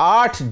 8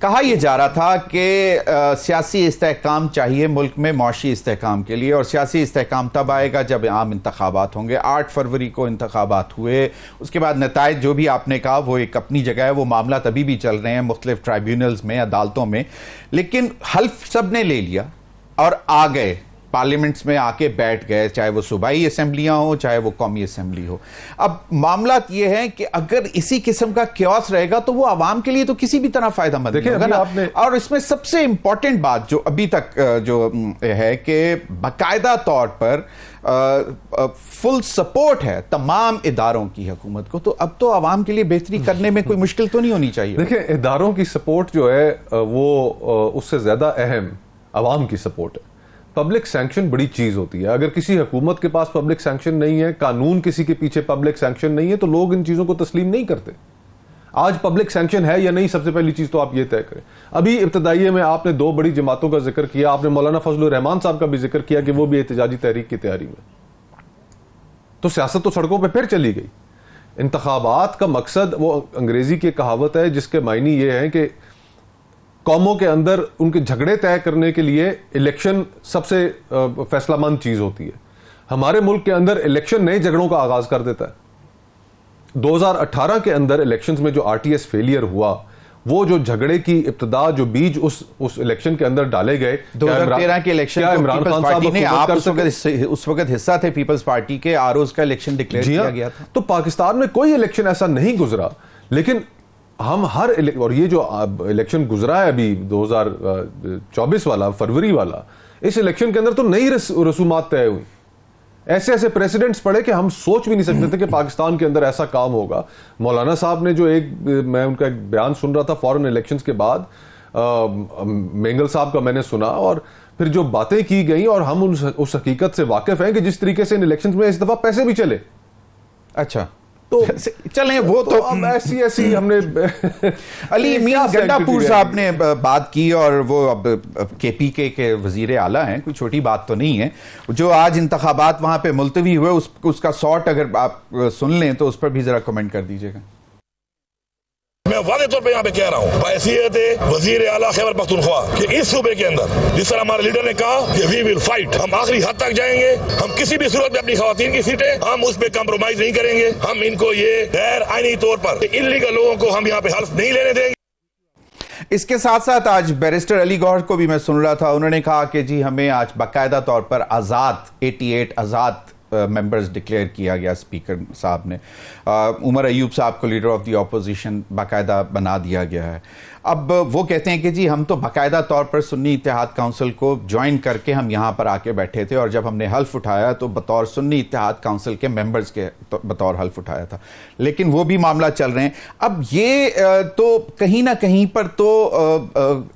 کہا یہ جا رہا تھا کہ سیاسی استحکام چاہیے ملک میں معاشی استحکام کے لیے، اور سیاسی استحکام تب آئے گا جب عام انتخابات ہوں گے. 8 فروری کو انتخابات ہوئے، اس کے بعد نتائج جو بھی آپ نے کہا وہ ایک اپنی جگہ ہے، وہ معاملات ابھی بھی چل رہے ہیں مختلف ٹرائیبیونلز میں، عدالتوں میں، لیکن حلف سب نے لے لیا اور آ گئے پارلیمنٹس میں، آ کے بیٹھ گئے، چاہے وہ صوبائی اسمبلیاں ہوں چاہے وہ قومی اسمبلی ہو. اب معاملات یہ ہیں کہ اگر اسی قسم کا کیوس رہے گا تو وہ عوام کے لیے تو کسی بھی طرح فائدہ مند نہیں ہوگا نا. اور اس میں سب سے امپورٹنٹ بات جو ابھی تک جو ہے کہ باقاعدہ طور پر فل سپورٹ ہے تمام اداروں کی حکومت کو، تو اب تو عوام کے لیے بہتری کرنے میں کوئی مشکل تو نہیں ہونی چاہیے. دیکھیں اداروں کی سپورٹ جو ہے وہ اس سے زیادہ اہم عوام کی سپورٹ ہے. پبلک سینکشن بڑی چیز ہوتی ہے. اگر کسی حکومت کے پاس پبلک سینکشن نہیں ہے، قانون کسی کے پیچھے پبلک سینکشن نہیں ہے، تو لوگ ان چیزوں کو تسلیم نہیں کرتے. آج پبلک سینکشن ہے یا نہیں، سب سے پہلی چیز تو آپ یہ طے کریں. ابھی ابتدائیے میں آپ نے 2 بڑی جماعتوں کا ذکر کیا، آپ نے مولانا فضل الرحمان صاحب کا بھی ذکر کیا کہ وہ بھی احتجاجی تحریک کی تیاری میں. تو سیاست تو سڑکوں پہ پھر چلی گئی. انتخابات کا مقصد، وہ انگریزی کی کہاوت ہے جس کے معنی یہ ہے کہ قوموں کے اندر ان کے جھگڑے طے کرنے کے لیے الیکشن سب سے فیصلہ مند چیز ہوتی ہے. ہمارے ملک کے اندر الیکشن نئے جھگڑوں کا آغاز کر دیتا ہے. 2018 کے اندر الیکشنز میں جو RTS فیلئر ہوا، وہ جو جھگڑے کی ابتدا، جو بیج اس الیکشن کے اندر ڈالے گئے. 2013 کے الیکشن کیا عمران خان صاحب نے آپ اس وقت حصہ تھے پیپلز پارٹی کے، ROs کا الیکشن ڈکلیئر کیا گیا تھا. تو پاکستان میں کوئی الیکشن ایسا نہیں گزرا، لیکن ہم اور یہ جو الیکشن گزرا ہے ابھی 2024 والا، فروری والا، اس الیکشن کے اندر تو نئی رسومات طے ہوئی. ایسے ایسے پریسیڈنٹس پڑے کہ ہم سوچ بھی نہیں سکتے تھے کہ پاکستان کے اندر ایسا کام ہوگا. مولانا صاحب نے جو میں ان کا ایک بیان سن رہا تھا فوراً الیکشنز کے بعد، مینگل صاحب کا میں نے سنا، اور پھر جو باتیں کی گئیں، اور ہم اس حقیقت سے واقف ہیں کہ جس طریقے سے ان الیکشنز میں اس دفعہ پیسے بھی چلے. اچھا تو چلیں، وہ تو اب ایسی ہم نے علی امین گنڈا پور صاحب نے بات کی، اور وہ اب KPK کے وزیر اعلیٰ ہیں، کوئی چھوٹی بات تو نہیں ہے. جو آج انتخابات وہاں پہ ملتوی ہوئے، اس کا سارٹ اگر آپ سن لیں تو اس پر بھی ذرا کمنٹ کر دیجیے گا. میں واضح طور پہ یہاں پہ کہہ رہا ہوں بحیثیت وزیر اعلیٰ خیبر پختونخوا کہ اس صوبے کے اندر جس طرح ہمارے لیڈر نے کہا کہ وی ول فائٹ، ہم آخری حد تک جائیں گے. ہم کسی بھی صورت میں اپنی خواتین کی سیٹیں ہم اس پہ کمپرومائز نہیں کریں گے. ہم ان کو یہ غیر آئینی طور پر انلیگل لوگوں کو ہم یہاں پہ حلف نہیں لینے دیں گے. اس کے ساتھ ساتھ آج بیرسٹر علی گوہر کو بھی میں سن رہا تھا، انہوں نے کہا کہ جی ہمیں آج باقاعدہ طور پر 88 آزاد ممبرز ڈکلیئر کیا گیا اسپیکر صاحب نے. عمر ایوب صاحب کو لیڈر آف دی اپوزیشن باقاعدہ بنا دیا گیا ہے. اب وہ کہتے ہیں کہ جی ہم تو باقاعدہ طور پر سنی اتحاد کونسل کو جوائن کر کے ہم یہاں پر آ کے بیٹھے تھے، اور جب ہم نے حلف اٹھایا تو بطور سنی اتحاد کونسل کے ممبرز کے بطور حلف اٹھایا تھا. لیکن وہ بھی معاملات چل رہے ہیں. اب یہ تو کہیں نہ کہیں پر تو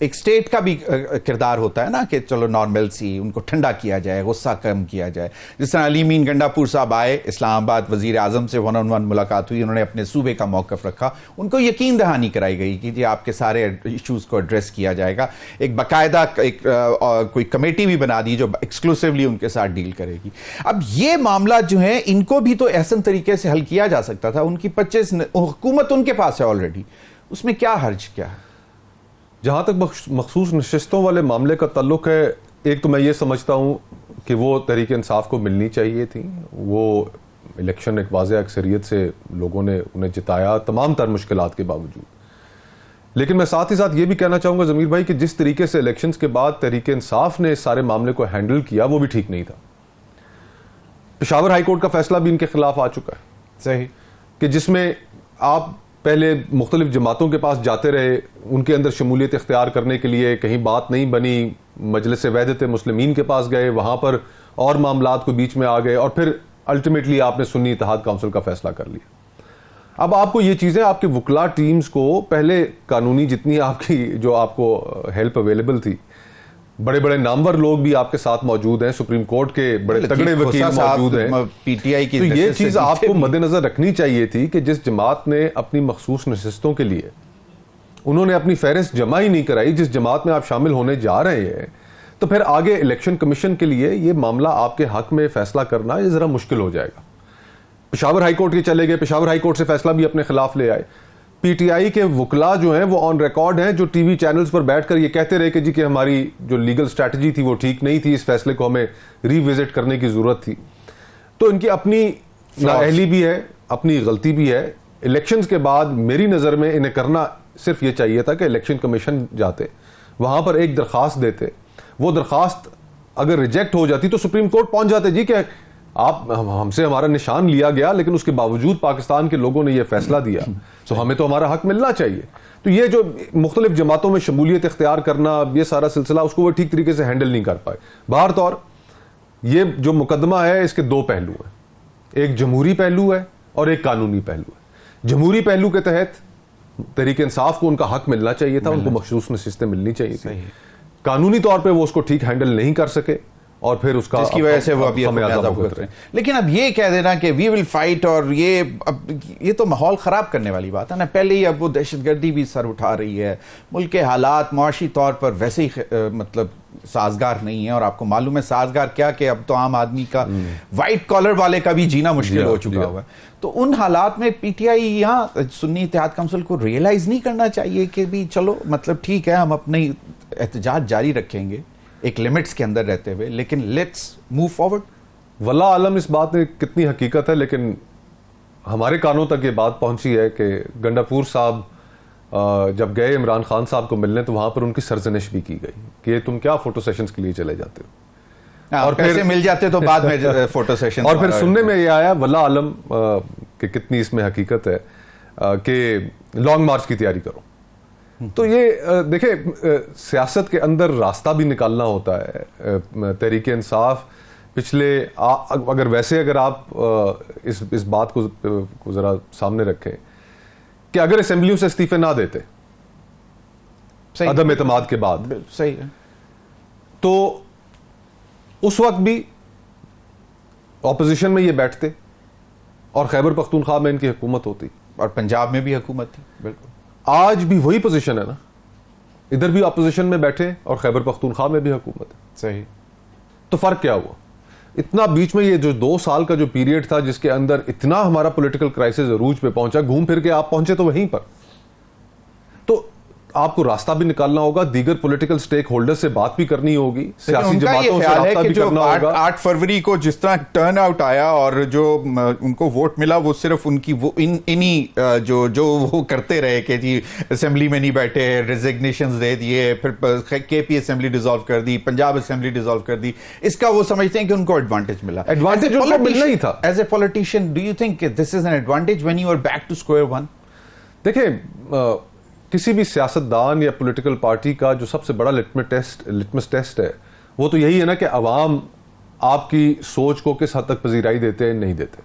ایک اسٹیٹ کا بھی کردار ہوتا ہے نا کہ چلو نارمل سی ان کو ٹھنڈا کیا جائے، غصہ کم کیا جائے. جس طرح علی امین گنڈا پور صاحب آئے اسلام آباد، وزیر اعظم سے 1-on-1 ملاقات ہوئی، انہوں نے اپنے صوبے کا موقف رکھا، ان کو یقین دہانی کرائی گئی کہ جی آپ کے سارے ایشوز کو ایڈریس کیا جائے گا. ایک باقاعدہ کوئی کمیٹی بھی بنا دی جو ایکسکلوسیولی ان کے ساتھ ڈیل کرے گی. اب یہ معاملات جو ہیں ان کو بھی تو احسن طریقے سے حل کیا جا سکتا تھا. ان کی 25 حکومت ان کے پاس ہے آلریڈی، اس میں کیا حرج کیا ہے؟ جہاں تک مخصوص نشستوں والے معاملے کا تعلق ہے، ایک تو میں یہ سمجھتا ہوں کہ وہ تحریک انصاف کو ملنی چاہیے تھی. وہ الیکشن ایک واضح اکثریت سے لوگوں نے انہیں جتایا تمام تر مشکلات کے باوجود. لیکن میں ساتھ ہی ساتھ یہ بھی کہنا چاہوں گا ضمیر بھائی کہ جس طریقے سے الیکشنز کے بعد تحریک انصاف نے اس سارے معاملے کو ہینڈل کیا وہ بھی ٹھیک نہیں تھا. پشاور ہائی کورٹ کا فیصلہ بھی ان کے خلاف آ چکا ہے. صحیح، کہ جس میں آپ پہلے مختلف جماعتوں کے پاس جاتے رہے، ان کے اندر شمولیت اختیار کرنے کے لیے کہیں بات نہیں بنی، مجلس وحدت مسلمین کے پاس گئے، وہاں پر اور معاملات کو بیچ میں آ گئے، اور پھر الٹیمیٹلی آپ نے سنی اتحاد کونسل کا فیصلہ کر لیا. اب آپ کو یہ چیزیں آپ کے وکلا ٹیمز کو پہلے قانونی جتنی آپ کی جو آپ کو ہیلپ اویلیبل تھی، بڑے بڑے نامور لوگ بھی آپ کے ساتھ موجود ہیں، سپریم کورٹ کے بڑے تگڑے وکیل موجود ہیں، پی ٹی آئی کی، تو یہ چیز آپ کو مد نظر رکھنی چاہیے تھی کہ جس جماعت نے اپنی مخصوص نشستوں کے لیے انہوں نے اپنی فہرست جمع ہی نہیں کرائی، جس جماعت میں آپ شامل ہونے جا رہے ہیں، تو پھر آگے الیکشن کمیشن کے لیے یہ معاملہ آپ کے حق میں فیصلہ کرنا یہ ذرا مشکل ہو جائے گا. پشاور ہائی کورٹ کے چلے گئے، پشاور ہائی کورٹ سے فیصلہ بھی اپنے خلاف لے آئے. پی ٹی آئی کے وکلا جو ہیں وہ آن ریکارڈ ہیں, جو ٹی وی چینلز پر بیٹھ کر یہ کہتے رہے کہ جی کہ ہماری جو لیگل اسٹریٹجی تھی وہ ٹھیک نہیں تھی, اس فیصلے کو ہمیں ری وزٹ کرنے کی ضرورت تھی. تو ان کی اپنی نااہلی بھی ہے, اپنی غلطی بھی ہے. الیکشنز کے بعد میری نظر میں انہیں کرنا صرف یہ چاہیے تھا کہ الیکشن کمیشن جاتے, وہاں پر ایک درخواست دیتے, وہ درخواست اگر ریجیکٹ ہو جاتی تو سپریم کورٹ پہنچ جاتے, جی کہ آپ ہم سے ہمارا نشان لیا گیا لیکن اس کے باوجود پاکستان کے لوگوں نے یہ فیصلہ دیا تو ہمیں تو ہمارا حق ملنا چاہیے. تو یہ جو مختلف جماعتوں میں شمولیت اختیار کرنا, یہ سارا سلسلہ, اس کو وہ ٹھیک طریقے سے ہینڈل نہیں کر پائے. بہر طور یہ جو مقدمہ ہے اس کے دو پہلو ہیں, ایک جمہوری پہلو ہے اور ایک قانونی پہلو ہے. جمہوری پہلو کے تحت تحریک انصاف کو ان کا حق ملنا چاہیے تھا, ان کو مخصوص نشستیں ملنی چاہیے تھی. قانونی طور پہ وہ اس کو ٹھیک ہینڈل نہیں کر سکے اور پھر اس کا جس کی وجہ سے وہ ابھی بھگت رہے ہیں. لیکن اب یہ کہہ دینا کہ وی ول فائٹ, اور یہ تو ماحول خراب کرنے والی بات ہے نا. پہلے ہی اب وہ دہشت گردی بھی سر اٹھا رہی ہے, ملک کے حالات معاشی طور پر ویسے ہی مطلب سازگار نہیں ہے, اور آپ کو معلوم ہے سازگار کیا کہ اب تو عام آدمی کا, وائٹ کالر والے کا بھی جینا مشکل ہو چکا ہوا ہے. تو ان حالات میں پی ٹی آئی یہاں سنی اتحاد کونسل کو ریئلائز نہیں کرنا چاہیے کہ بھی چلو مطلب ٹھیک ہے ہم اپنے احتجاج جاری رکھیں گے ایک لمٹس کے اندر رہتے ہوئے, لیکن لیٹس موو فارورڈ. واللہ عالم اس بات میں کتنی حقیقت ہے, لیکن ہمارے کانوں تک یہ بات پہنچی ہے کہ گنڈاپور صاحب جب گئے عمران خان صاحب کو ملنے تو وہاں پر ان کی سرزنش بھی کی گئی کہ تم کیا فوٹو سیشنز کے لیے چلے جاتے ہو, اور پیسے مل جاتے تو بعد میں فوٹو سیشن. اور پھر سننے میں یہ آیا واللہ عالم کہ کتنی اس میں حقیقت ہے کہ لانگ مارچ کی تیاری کرو. تو یہ دیکھیں سیاست کے اندر راستہ بھی نکالنا ہوتا ہے. تحریک انصاف پچھلے اگر آپ اس بات کو ذرا سامنے رکھیں کہ اگر اسمبلیوں سے استعفے نہ دیتے عدم اعتماد کے بعد, صحیح ہے, تو اس وقت بھی اپوزیشن میں یہ بیٹھتے اور خیبر پختونخوا میں ان کی حکومت ہوتی اور پنجاب میں بھی حکومت تھی. بالکل آج بھی وہی پوزیشن ہے نا, ادھر بھی اپوزیشن میں بیٹھے اور خیبر پختونخوا میں بھی حکومت ہے. صحیح. تو فرق کیا ہوا؟ اتنا بیچ میں یہ جو 2 سال کا جو پیریڈ تھا جس کے اندر اتنا ہمارا پولیٹیکل کرائسس عروج پہ پہنچا, گھوم پھر کے آپ پہنچے تو وہیں پر. تو آپ کو راستہ بھی نکالنا ہوگا, دیگر پولیٹیکل سٹیک ہولڈر سے بات بھی کرنی ہوگی, سیاسی جماعتوں سے رابطہ بھی کرنا ہوگا. 8 فروری کو جس طرح ٹرن آؤٹ آیا اور جو ان کو ووٹ ملا وہ صرف ان کی انہی جو وہ کرتے رہے کہ جی اسمبلی میں نہیں بیٹھے, ریزگنیشنز دے دیے, پھر کے پی اسمبلی ڈیزالو کر دی, پنجاب اسمبلی ڈیزالو کر دی, اس کا وہ سمجھتے ہیں کہ ان کو ایڈوانٹیج ملا. ایڈوانٹیج ان کو ملنا ہی تھا. As a politician do you think this is an advantage when you are back to square one? دیکھیں کسی بھی سیاستدان یا پولیٹیکل پارٹی کا جو سب سے بڑا لٹمس ٹیسٹ ہے وہ تو یہی ہے نا کہ عوام آپ کی سوچ کو کس حد تک پذیرائی دیتے ہیں, نہیں دیتے.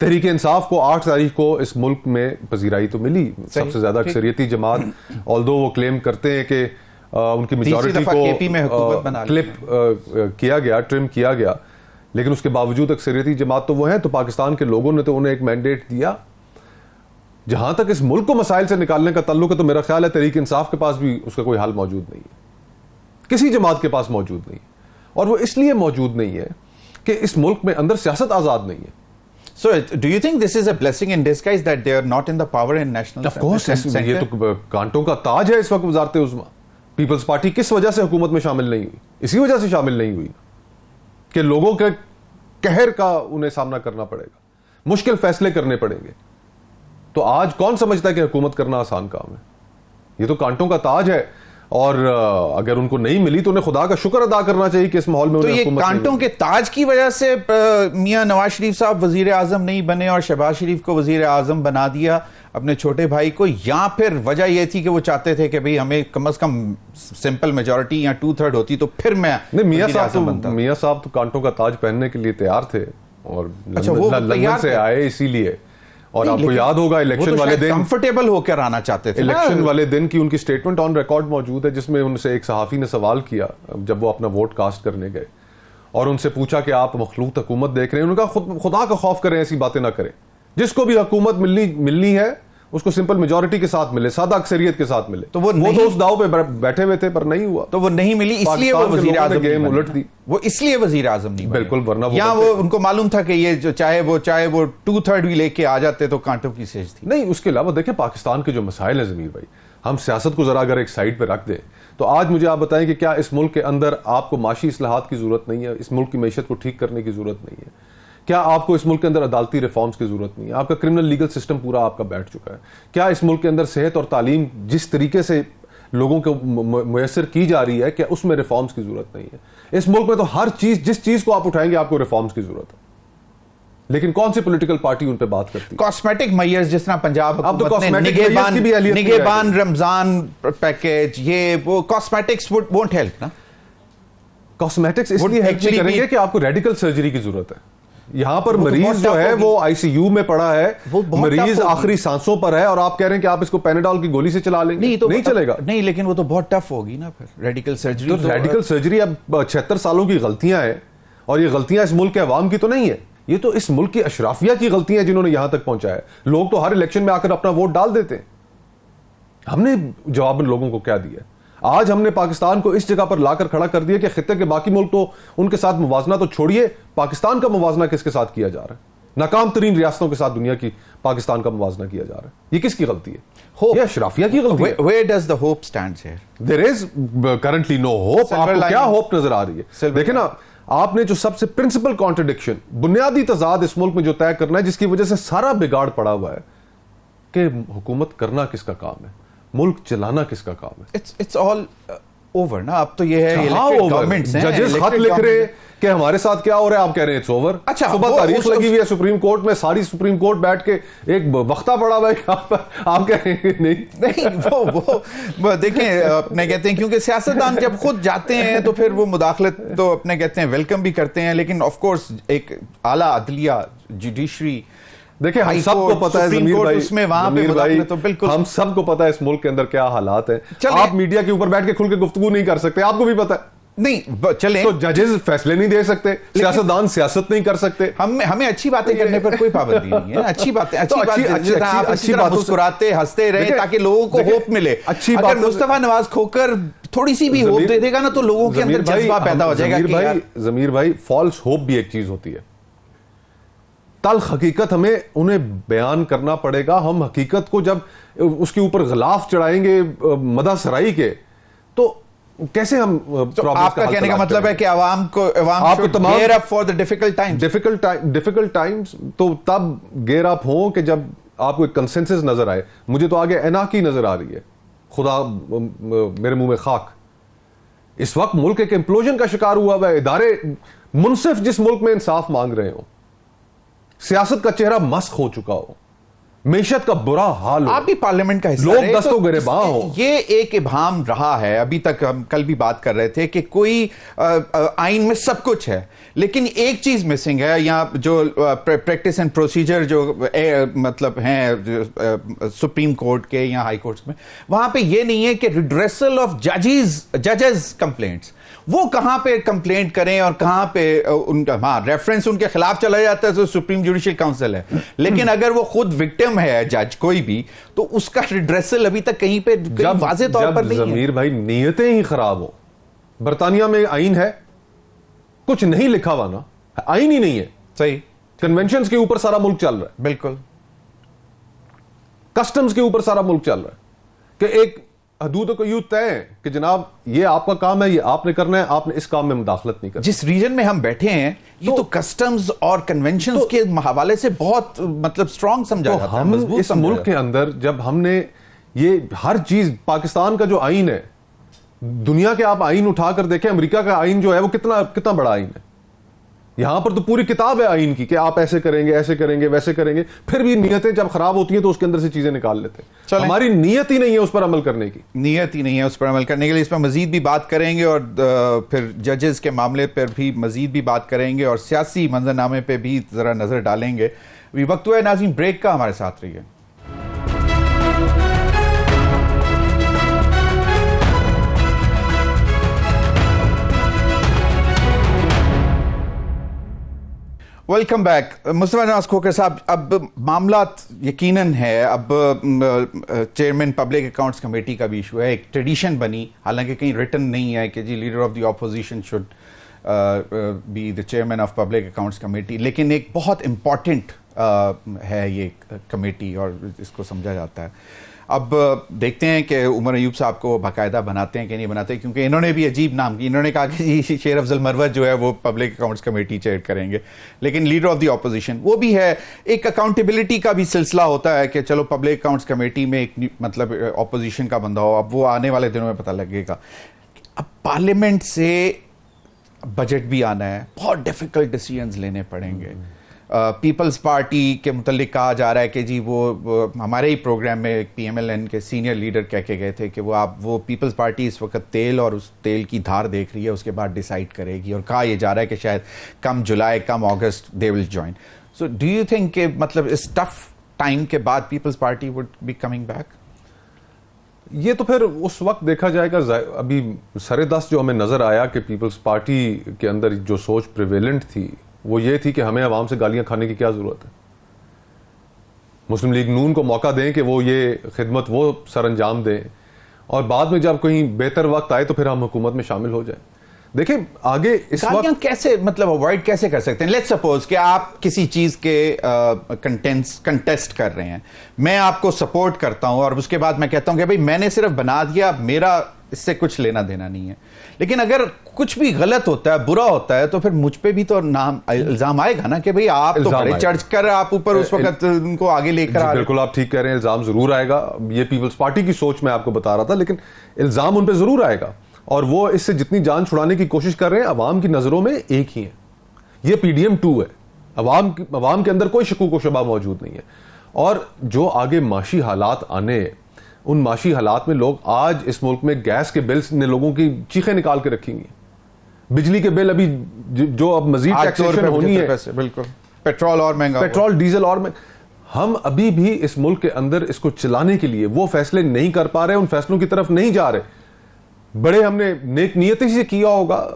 تحریک انصاف کو 8 تاریخ کو اس ملک میں پذیرائی تو ملی, سب سے زیادہ اکثریتی جماعت, آلدو وہ کلیم کرتے ہیں کہ ان کی میجورٹی کو کلپ کیا گیا, ٹرم کیا گیا, لیکن اس کے باوجود اکثریتی جماعت تو وہ ہیں. تو پاکستان کے لوگوں نے تو انہیں ایک مینڈیٹ دیا. جہاں تک اس ملک کو مسائل سے نکالنے کا تعلق ہے تو میرا خیال ہے تحریک انصاف کے پاس بھی اس کا کوئی حل موجود نہیں ہے, کسی جماعت کے پاس موجود نہیں, اور وہ اس لیے موجود نہیں ہے کہ اس ملک میں اندر سیاست آزاد نہیں ہے. So do you think this is a blessing in disguise that they are not in the power in national Of course, یہ تو کانٹوں کا تاج ہے اس وقت وزارت عظمیٰ. پیپلز پارٹی کس وجہ سے حکومت میں شامل نہیں ہوئی؟ اسی وجہ سے شامل نہیں ہوئی کہ لوگوں کے قہر کا انہیں سامنا کرنا پڑے گا, مشکل فیصلے کرنے پڑیں گے. تو آج کون سمجھتا ہے کہ حکومت کرنا آسان کام ہے؟ یہ تو کانٹوں کا تاج ہے, اور اگر ان کو نہیں ملی تو انہیں خدا کا شکر ادا کرنا چاہیے کہ اس ماحول میں انہیں حکومت. تو یہ کانٹوں کے تاج کی وجہ سے میاں نواز شریف صاحب وزیر اعظم نہیں بنے اور شہباز شریف کو وزیر اعظم بنا دیا اپنے چھوٹے بھائی کو, یا پھر وجہ یہ تھی کہ وہ چاہتے تھے کہ بھئی ہمیں کم از کم سمپل میجورٹی یا 2/3 ہوتی تو پھر میں میاں صاحب تو کانٹوں کا تاج پہننے کے لیے تیار تھے اور لندن سے آئے اسی لیے. اور آپ کو یاد ہوگا الیکشن والے دن کمفرٹیبل ہو کر آنا چاہتے تھے. الیکشن والے دن کی ان کی سٹیٹمنٹ آن ریکارڈ موجود ہے جس میں ان سے ایک صحافی نے سوال کیا جب وہ اپنا ووٹ کاسٹ کرنے گئے, اور ان سے پوچھا کہ آپ مخلوط حکومت دیکھ رہے ہیں؟ انہوں نے کہا خدا کا خوف کریں, ایسی باتیں نہ کریں, جس کو بھی حکومت ملنی ہے اس کو سمپل میجورٹی کے ساتھ ملے, سادہ اکثریت کے ساتھ ملے, تو وہ اس داؤ پہ بیٹھے ہوئے تھے پر نہیں ہوا, تو وہ نہیں ملی, اس لیے وہ وزیر اعظم گیم الٹ دی, وہ اس لیے وزیر اعظم نہیں بنے. بالکل, ورنہ یا وہ ان کو معلوم تھا کہ یہ جو چاہے وہ 2/3 بھی لے کے آ جاتے تو کانٹوں کی سیج تھی. نہیں, اس کے علاوہ دیکھیں پاکستان کے جو مسائل ہیں ضمیر بھائی, ہم سیاست کو ذرا اگر ایک سائڈ پہ رکھ دیں تو آج مجھے آپ بتائیں کہ کیا اس ملک کے اندر آپ کو معاشی اصلاحات کی ضرورت نہیں ہے, اس ملک کی معیشت کو ٹھیک کرنے کی ضرورت نہیں ہے, کیا آپ کو اس ملک کے اندر عدالتی ریفارمز کی ضرورت نہیں ہے, آپ کا کرمنل لیگل سسٹم پورا آپ کا بیٹھ چکا ہے, کیا اس ملک کے اندر صحت اور تعلیم جس طریقے سے لوگوں کو میسر کی جا رہی ہے کیا اس میں ریفارمز کی ضرورت نہیں ہے. اس ملک میں تو ہر چیز, جس چیز کو آپ اٹھائیں گے آپ کو ریفارمز کی ضرورت ہے, لیکن کون سی پولیٹیکل پارٹی ان پہ بات کرتی ہے؟ کاسمیٹک میئرز جس طرح پنجاب اب تو حکومت نے cosmetic کی بھی اہلیت نہیں نگہبان رمضان پیکیج, یہ وہ کاسمیٹکس وونٹ ہیلپ نا. کاسمیٹکس اس لیے ہیلپ نہیں کریں گے کہ آپ کو ریڈیکل سرجری کی ضرورت ہے. یہاں پر مریض جو ہے وہ آئی سی یو میں پڑا ہے, مریض آخری سانسوں پر ہے, اور آپ کہہ رہے ہیں کہ آپ اس کو پیناڈول کی گولی سے چلا لیں گے, نہیں چلے گا. نہیں, لیکن وہ تو بہت ٹف ہوگی نا پھر ریڈیکل سرجری. تو ریڈیکل سرجری اب 76 سالوں کی غلطیاں ہیں, اور یہ غلطیاں اس ملک کے عوام کی تو نہیں ہے, یہ تو اس ملک کی اشرافیہ کی غلطیاں ہیں جنہوں نے یہاں تک پہنچایا ہے. لوگ تو ہر الیکشن میں آ کر اپنا ووٹ ڈال دیتے ہیں. ہم نے جواب لوگوں کو کیا دیا؟ آج ہم نے پاکستان کو اس جگہ پر لا کر کھڑا کر دیا کہ خطے کے باقی ملک تو ان کے ساتھ موازنہ تو چھوڑیے, پاکستان کا موازنہ کس کے ساتھ کیا جا رہا ہے؟ ناکام ترین ریاستوں کے ساتھ دنیا کی پاکستان کا موازنہ کیا جا رہا ہے. یہ کس کی غلطی ہے؟ یہ اشرافیہ کی غلطی ہے. Where does the hope stands here? There is currently no hope. آپ کو کیا ہوپ نظر آ رہی ہے؟ دیکھیں نا, آپ نے جو سب سے پرنسپل کانٹرڈکشن, بنیادی تضاد اس ملک میں جو طے کرنا ہے, جس کی وجہ سے سارا بگاڑ پڑا ہوا ہے کہ حکومت کرنا کس کا کام ہے, ملک چلانا کس کا کام ہے. It's all over نا. اب تو یہ ہے ججز خط لکھ رہے کہ ہمارے ساتھ کیا ہو رہا ہے, آپ کہہ رہے ہیں اٹس اوور. اچھا, صبح تاریخ لگی ہوئی ہے سپریم کورٹ میں, ساری سپریم کورٹ بیٹھ کے ایک وقتہ پڑا ہوا ہے, آپ کہہ رہے ہیں نہیں. وہ دیکھیں اپنے کہتے ہیں کیونکہ سیاستدان جب خود جاتے ہیں تو پھر وہ مداخلت تو اپنے کہتے ہیں ویلکم بھی کرتے ہیں, لیکن آف کورس ایک اعلیٰ عدلیہ جوڈیشری, دیکھیں ہم سب کو پتا ہے ضمیر بھائی, ہم سب کو پتا ہے اس ملک کے اندر کیا حالات ہیں. آپ میڈیا کے اوپر بیٹھ کے کھل کے گفتگو نہیں کر سکتے, آپ کو بھی پتا ہے. نہیں چلیں, تو ججز فیصلے نہیں دے سکتے, سیاستدان سیاست نہیں کر سکتے. ہمیں اچھی باتیں کرنے پر کوئی پابندی نہیں ہے. اچھی بات مسکراتے ہنستے رہے تاکہ لوگوں کو ہوپ ملے. اچھی اگر مصطفیٰ نواز کھوکر تھوڑی سی بھی ہوپ دے دے گا نا تو لوگوں کے اندر جذبہ پیدا ہو جائے گا. ضمیر بھائی, فالس ہوپ بھی ایک چیز ہوتی ہے. تلخ حقیقت ہمیں انہیں بیان کرنا پڑے گا. ہم حقیقت کو جب اس کے اوپر غلاف چڑھائیں گے مدح سرائی کے, تو کیسے ہم آپ کا کہنے کا مطلب ہے کہ عوام کو gear up for the difficult Times تو تب گیئر اپ ہوں کہ جب آپ کو ایک کنسنسس نظر آئے. مجھے تو آگے اناکی نظر آ رہی ہے, خدا میرے منہ میں خاک. اس وقت ملک ایک امپلوژن کا شکار ہوا ہے. ادارے منصف جس ملک میں انصاف مانگ رہے ہوں, سیاست کا چہرہ مسخ ہو چکا ہو, معیشت کا برا حال ہو, آپ بھی پارلیمنٹ کا حصہ لوگ دستوں گریباں ہوں. یہ ایک ابہام رہا ہے ابھی تک. ہم کل بھی بات کر رہے تھے کہ کوئی آئین میں سب کچھ ہے, لیکن ایک چیز مسنگ ہے. یا جو پریکٹس اینڈ پروسیجر جو مطلب ہیں سپریم کورٹ کے یا ہائی کورٹس میں, وہاں پہ یہ نہیں ہے کہ ریڈریسل آف ججز کمپلینٹس, وہ کہاں پہ کمپلینٹ کریں اور کہاں پہ ان کا ریفرنس ان کے خلاف چلا جاتا ہے تو سپریم جوڈیشل کاؤنسل ہے. لیکن اگر وہ خود وکٹم ہے جج کوئی بھی, تو اس کا ریڈریسل ابھی تک کہیں پہ واضح طور پر نہیں ہے. ضمیر بھائی نیتیں ہی خراب ہو. برطانیہ میں آئین ہے, کچھ نہیں لکھا ہوا نا, آئین ہی نہیں ہے. صحیح, کنونشنز کے اوپر سارا ملک چل رہا ہے. بالکل, کسٹمز کے اوپر سارا ملک چل رہا ہے کہ ایک حدود کو یوں طے ہے کہ جناب یہ آپ کا کام ہے, یہ آپ نے کرنا ہے, آپ نے اس کام میں مداخلت نہیں کرنا. جس ریجن میں ہم بیٹھے ہیں یہ تو کسٹمز اور کنونشنز کے حوالے سے بہت مطلب اسٹرانگ سمجھا جاتا ہے. ہم اس ملک کے اندر جب ہم نے یہ ہر چیز, پاکستان کا جو آئین ہے, دنیا کے آپ آئین اٹھا کر دیکھیں, امریکہ کا آئین جو ہے وہ کتنا بڑا آئین ہے. یہاں پر تو پوری کتاب ہے آئین کی کہ آپ ایسے کریں گے, ایسے کریں گے, ویسے کریں گے. پھر بھی نیتیں جب خراب ہوتی ہیں تو اس کے اندر سے چیزیں نکال لیتے ہیں. ہماری نیت ہی نہیں ہے اس پر عمل کرنے کی, نیت ہی نہیں ہے اس پر عمل کرنے کے لیے. اس پر مزید بھی بات کریں گے اور پھر ججز کے معاملے پر بھی مزید بھی بات کریں گے اور سیاسی منظرنامے پہ بھی ذرا نظر ڈالیں گے. وقت ہوا ہے ناظرین بریک کا, ہمارے ساتھ رہیے. Welcome back. مصطفیٰ نواز کھوکھر صاحب, اب معاملات یقیناً ہے, اب چیئرمین پبلک اکاؤنٹس کمیٹی کا بھی ایشو ہے. ایک ٹریڈیشن بنی, حالانکہ کہیں ریٹن نہیں ہے کہ جی leader of the opposition should be the chairman of public accounts committee, لیکن ایک بہت امپورٹنٹ ہے یہ کمیٹی اور اس کو سمجھا جاتا ہے. اب دیکھتے ہیں کہ عمر ایوب صاحب کو باقاعدہ بناتے ہیں کہ نہیں بناتے, کیونکہ انہوں نے بھی عجیب نام کی, انہوں نے کہا کہ شیر افضل مروت جو ہے وہ پبلک اکاؤنٹس کمیٹی چیئر کریں گے, لیکن لیڈر آف دی اپوزیشن وہ بھی ہے. ایک اکاؤنٹیبلٹی کا بھی سلسلہ ہوتا ہے کہ چلو پبلک اکاؤنٹس کمیٹی میں ایک مطلب اپوزیشن کا بندہ ہو, اب وہ آنے والے دنوں میں پتہ لگے گا. اب پارلیمنٹ سے بجٹ بھی آنا ہے, بہت ڈیفیکلٹ ڈیسیژنز لینے پڑیں گے. پیپلز پارٹی کے متعلق کہا جا رہا ہے کہ جی وہ ہمارے ہی پروگرام میں پی ایم ایل این کے سینئر لیڈر کہہ کے گئے تھے کہ وہ پیپلز پارٹی اس وقت تیل اور اس تیل کی دھار دیکھ رہی ہے, اس کے بعد ڈیسائیڈ کرے گی, اور کہا یہ جا رہا ہے کہ شاید come July come August they will join. So do you think کہ مطلب اس ٹف ٹائم کے بعد Peoples Party would be coming back? یہ تو پھر اس وقت دیکھا جائے گا. ابھی سر دست جو ہمیں نظر آیا کہ پیپلز پارٹی کے اندر جو سوچ پریویلنٹ تھی وہ یہ تھی کہ ہمیں عوام سے گالیاں کھانے کی کیا ضرورت ہے, مسلم لیگ نون کو موقع دیں کہ وہ یہ خدمت وہ سر انجام دیں, اور بعد میں جب کہیں بہتر وقت آئے تو پھر ہم حکومت میں شامل ہو جائیں. دیکھیں آگے اس وقت کیسے مطلب اوائڈ کیسے کر سکتے ہیں؟ لیٹس سپوز کہ آپ کسی چیز کے کنٹیسٹ کر رہے ہیں, میں آپ کو سپورٹ کرتا ہوں اور اس کے بعد میں کہتا ہوں کہ بھائی میں نے صرف بنا دیا, میرا اس سے کچھ لینا دینا نہیں ہے, لیکن اگر کچھ بھی غلط ہوتا ہے, برا ہوتا ہے, تو پھر مجھ پہ بھی تو الزام آئے گا نا کہ بھئی آپ تو بڑے چڑھ کر آپ اوپر اس وقت ان کو آگے لے کر آ رہے ہیں. بالکل آپ ٹھیک کہہ رہے ہیں, الزام ضرور آئے گا. یہ پیپلز پارٹی کی سوچ میں آپ کو بتا رہا تھا, لیکن الزام ان پہ ضرور آئے گا, اور وہ اس سے جتنی جان چھڑانے کی کوشش کر رہے ہیں عوام کی نظروں میں ایک ہی ہے, یہ پی ڈی ایم 2 ہے. عوام کے اندر کوئی شکوک و شبہ موجود نہیں ہے. اور جو آگے معاشی حالات آنے, ان معاشی حالات میں لوگ آج اس ملک میں گیس کے بلز نے لوگوں کی چیخیں نکال کے رکھی گی, بجلی کے بل ابھی جو اب مزید ٹیکسیشن ہونی ہے, بالکل پیٹرول اور مہنگا, پیٹرول ڈیزل اور ہم ابھی بھی اس ملک کے اندر اس کو چلانے کے لیے وہ فیصلے نہیں کر پا رہے, ان فیصلوں کی طرف نہیں جا رہے. بڑے ہم نے نیک نیتی سے کیا ہوگا,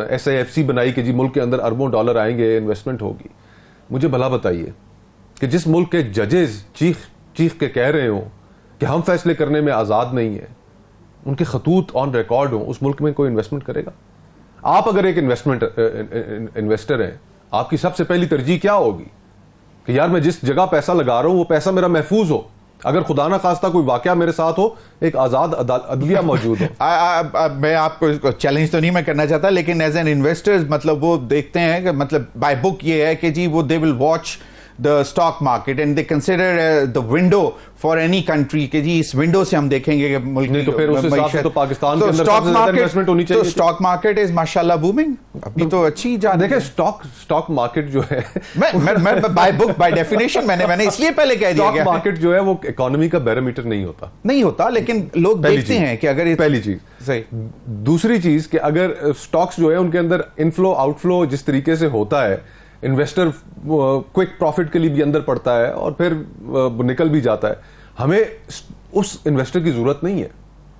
ایس آئی ایف سی بنائی کہ جی ملک کے اندر اربوں ڈالر آئیں گے, انویسٹمنٹ ہوگی. مجھے بھلا بتائیے کہ جس ملک کے ججز چیخ کے کہہ رہے ہوں کہ ہم فیصلے کرنے میں آزاد نہیں ہیں, ان کے خطوط آن ریکارڈ ہوں, اس ملک میں کوئی انویسٹمنٹ کرے گا؟ آپ اگر ایک انویسٹر ہیں, آپ کی سب سے پہلی ترجیح کیا ہوگی کہ یار میں جس جگہ پیسہ لگا رہا ہوں وہ پیسہ میرا محفوظ ہو, اگر خدا نہ خواستہ کوئی واقعہ میرے ساتھ ہو ایک آزاد عدلیہ موجود ہو. میں آپ کو چیلنج تو نہیں میں کرنا چاہتا, لیکن ایز این انویسٹر مطلب وہ دیکھتے ہیں کہ مطلب بائی بک یہ ہے کہ جی وہ they will watch the stock market and they consider the window for any country کہ جی اس ونڈو سے ہم دیکھیں گے کہ ملک نہیں تو پھر اس حساب سے تو پاکستان کے اندر سب سے زیادہ انویسٹمنٹ ہونی چاہیے. تو اسٹاک مارکیٹ از ماشاءاللہ بومنگ, ابھی تو اچھی جا دیکھیں اسٹاک مارکیٹ جو ہے میں بائی بک بائی ڈیفینیشن میں نے اس لیے پہلے کہہ دیا اسٹاک مارکیٹ جو ہے وہ اکانومی کا بیرومیٹر نہیں ہوتا, لیکن لوگ دیکھتے ہیں کہ اگر پہلی چیز. صحیح. دوسری چیز کہ اگر اسٹاکس جو ہے ان کے اندر انفلو آؤٹ فلو جس طریقے سے ہوتا ہے, انویسٹر کوئک پروفٹ کے لیے بھی اندر پڑتا ہے اور پھر نکل بھی جاتا ہے. ہمیں اس انویسٹر کی ضرورت نہیں ہے,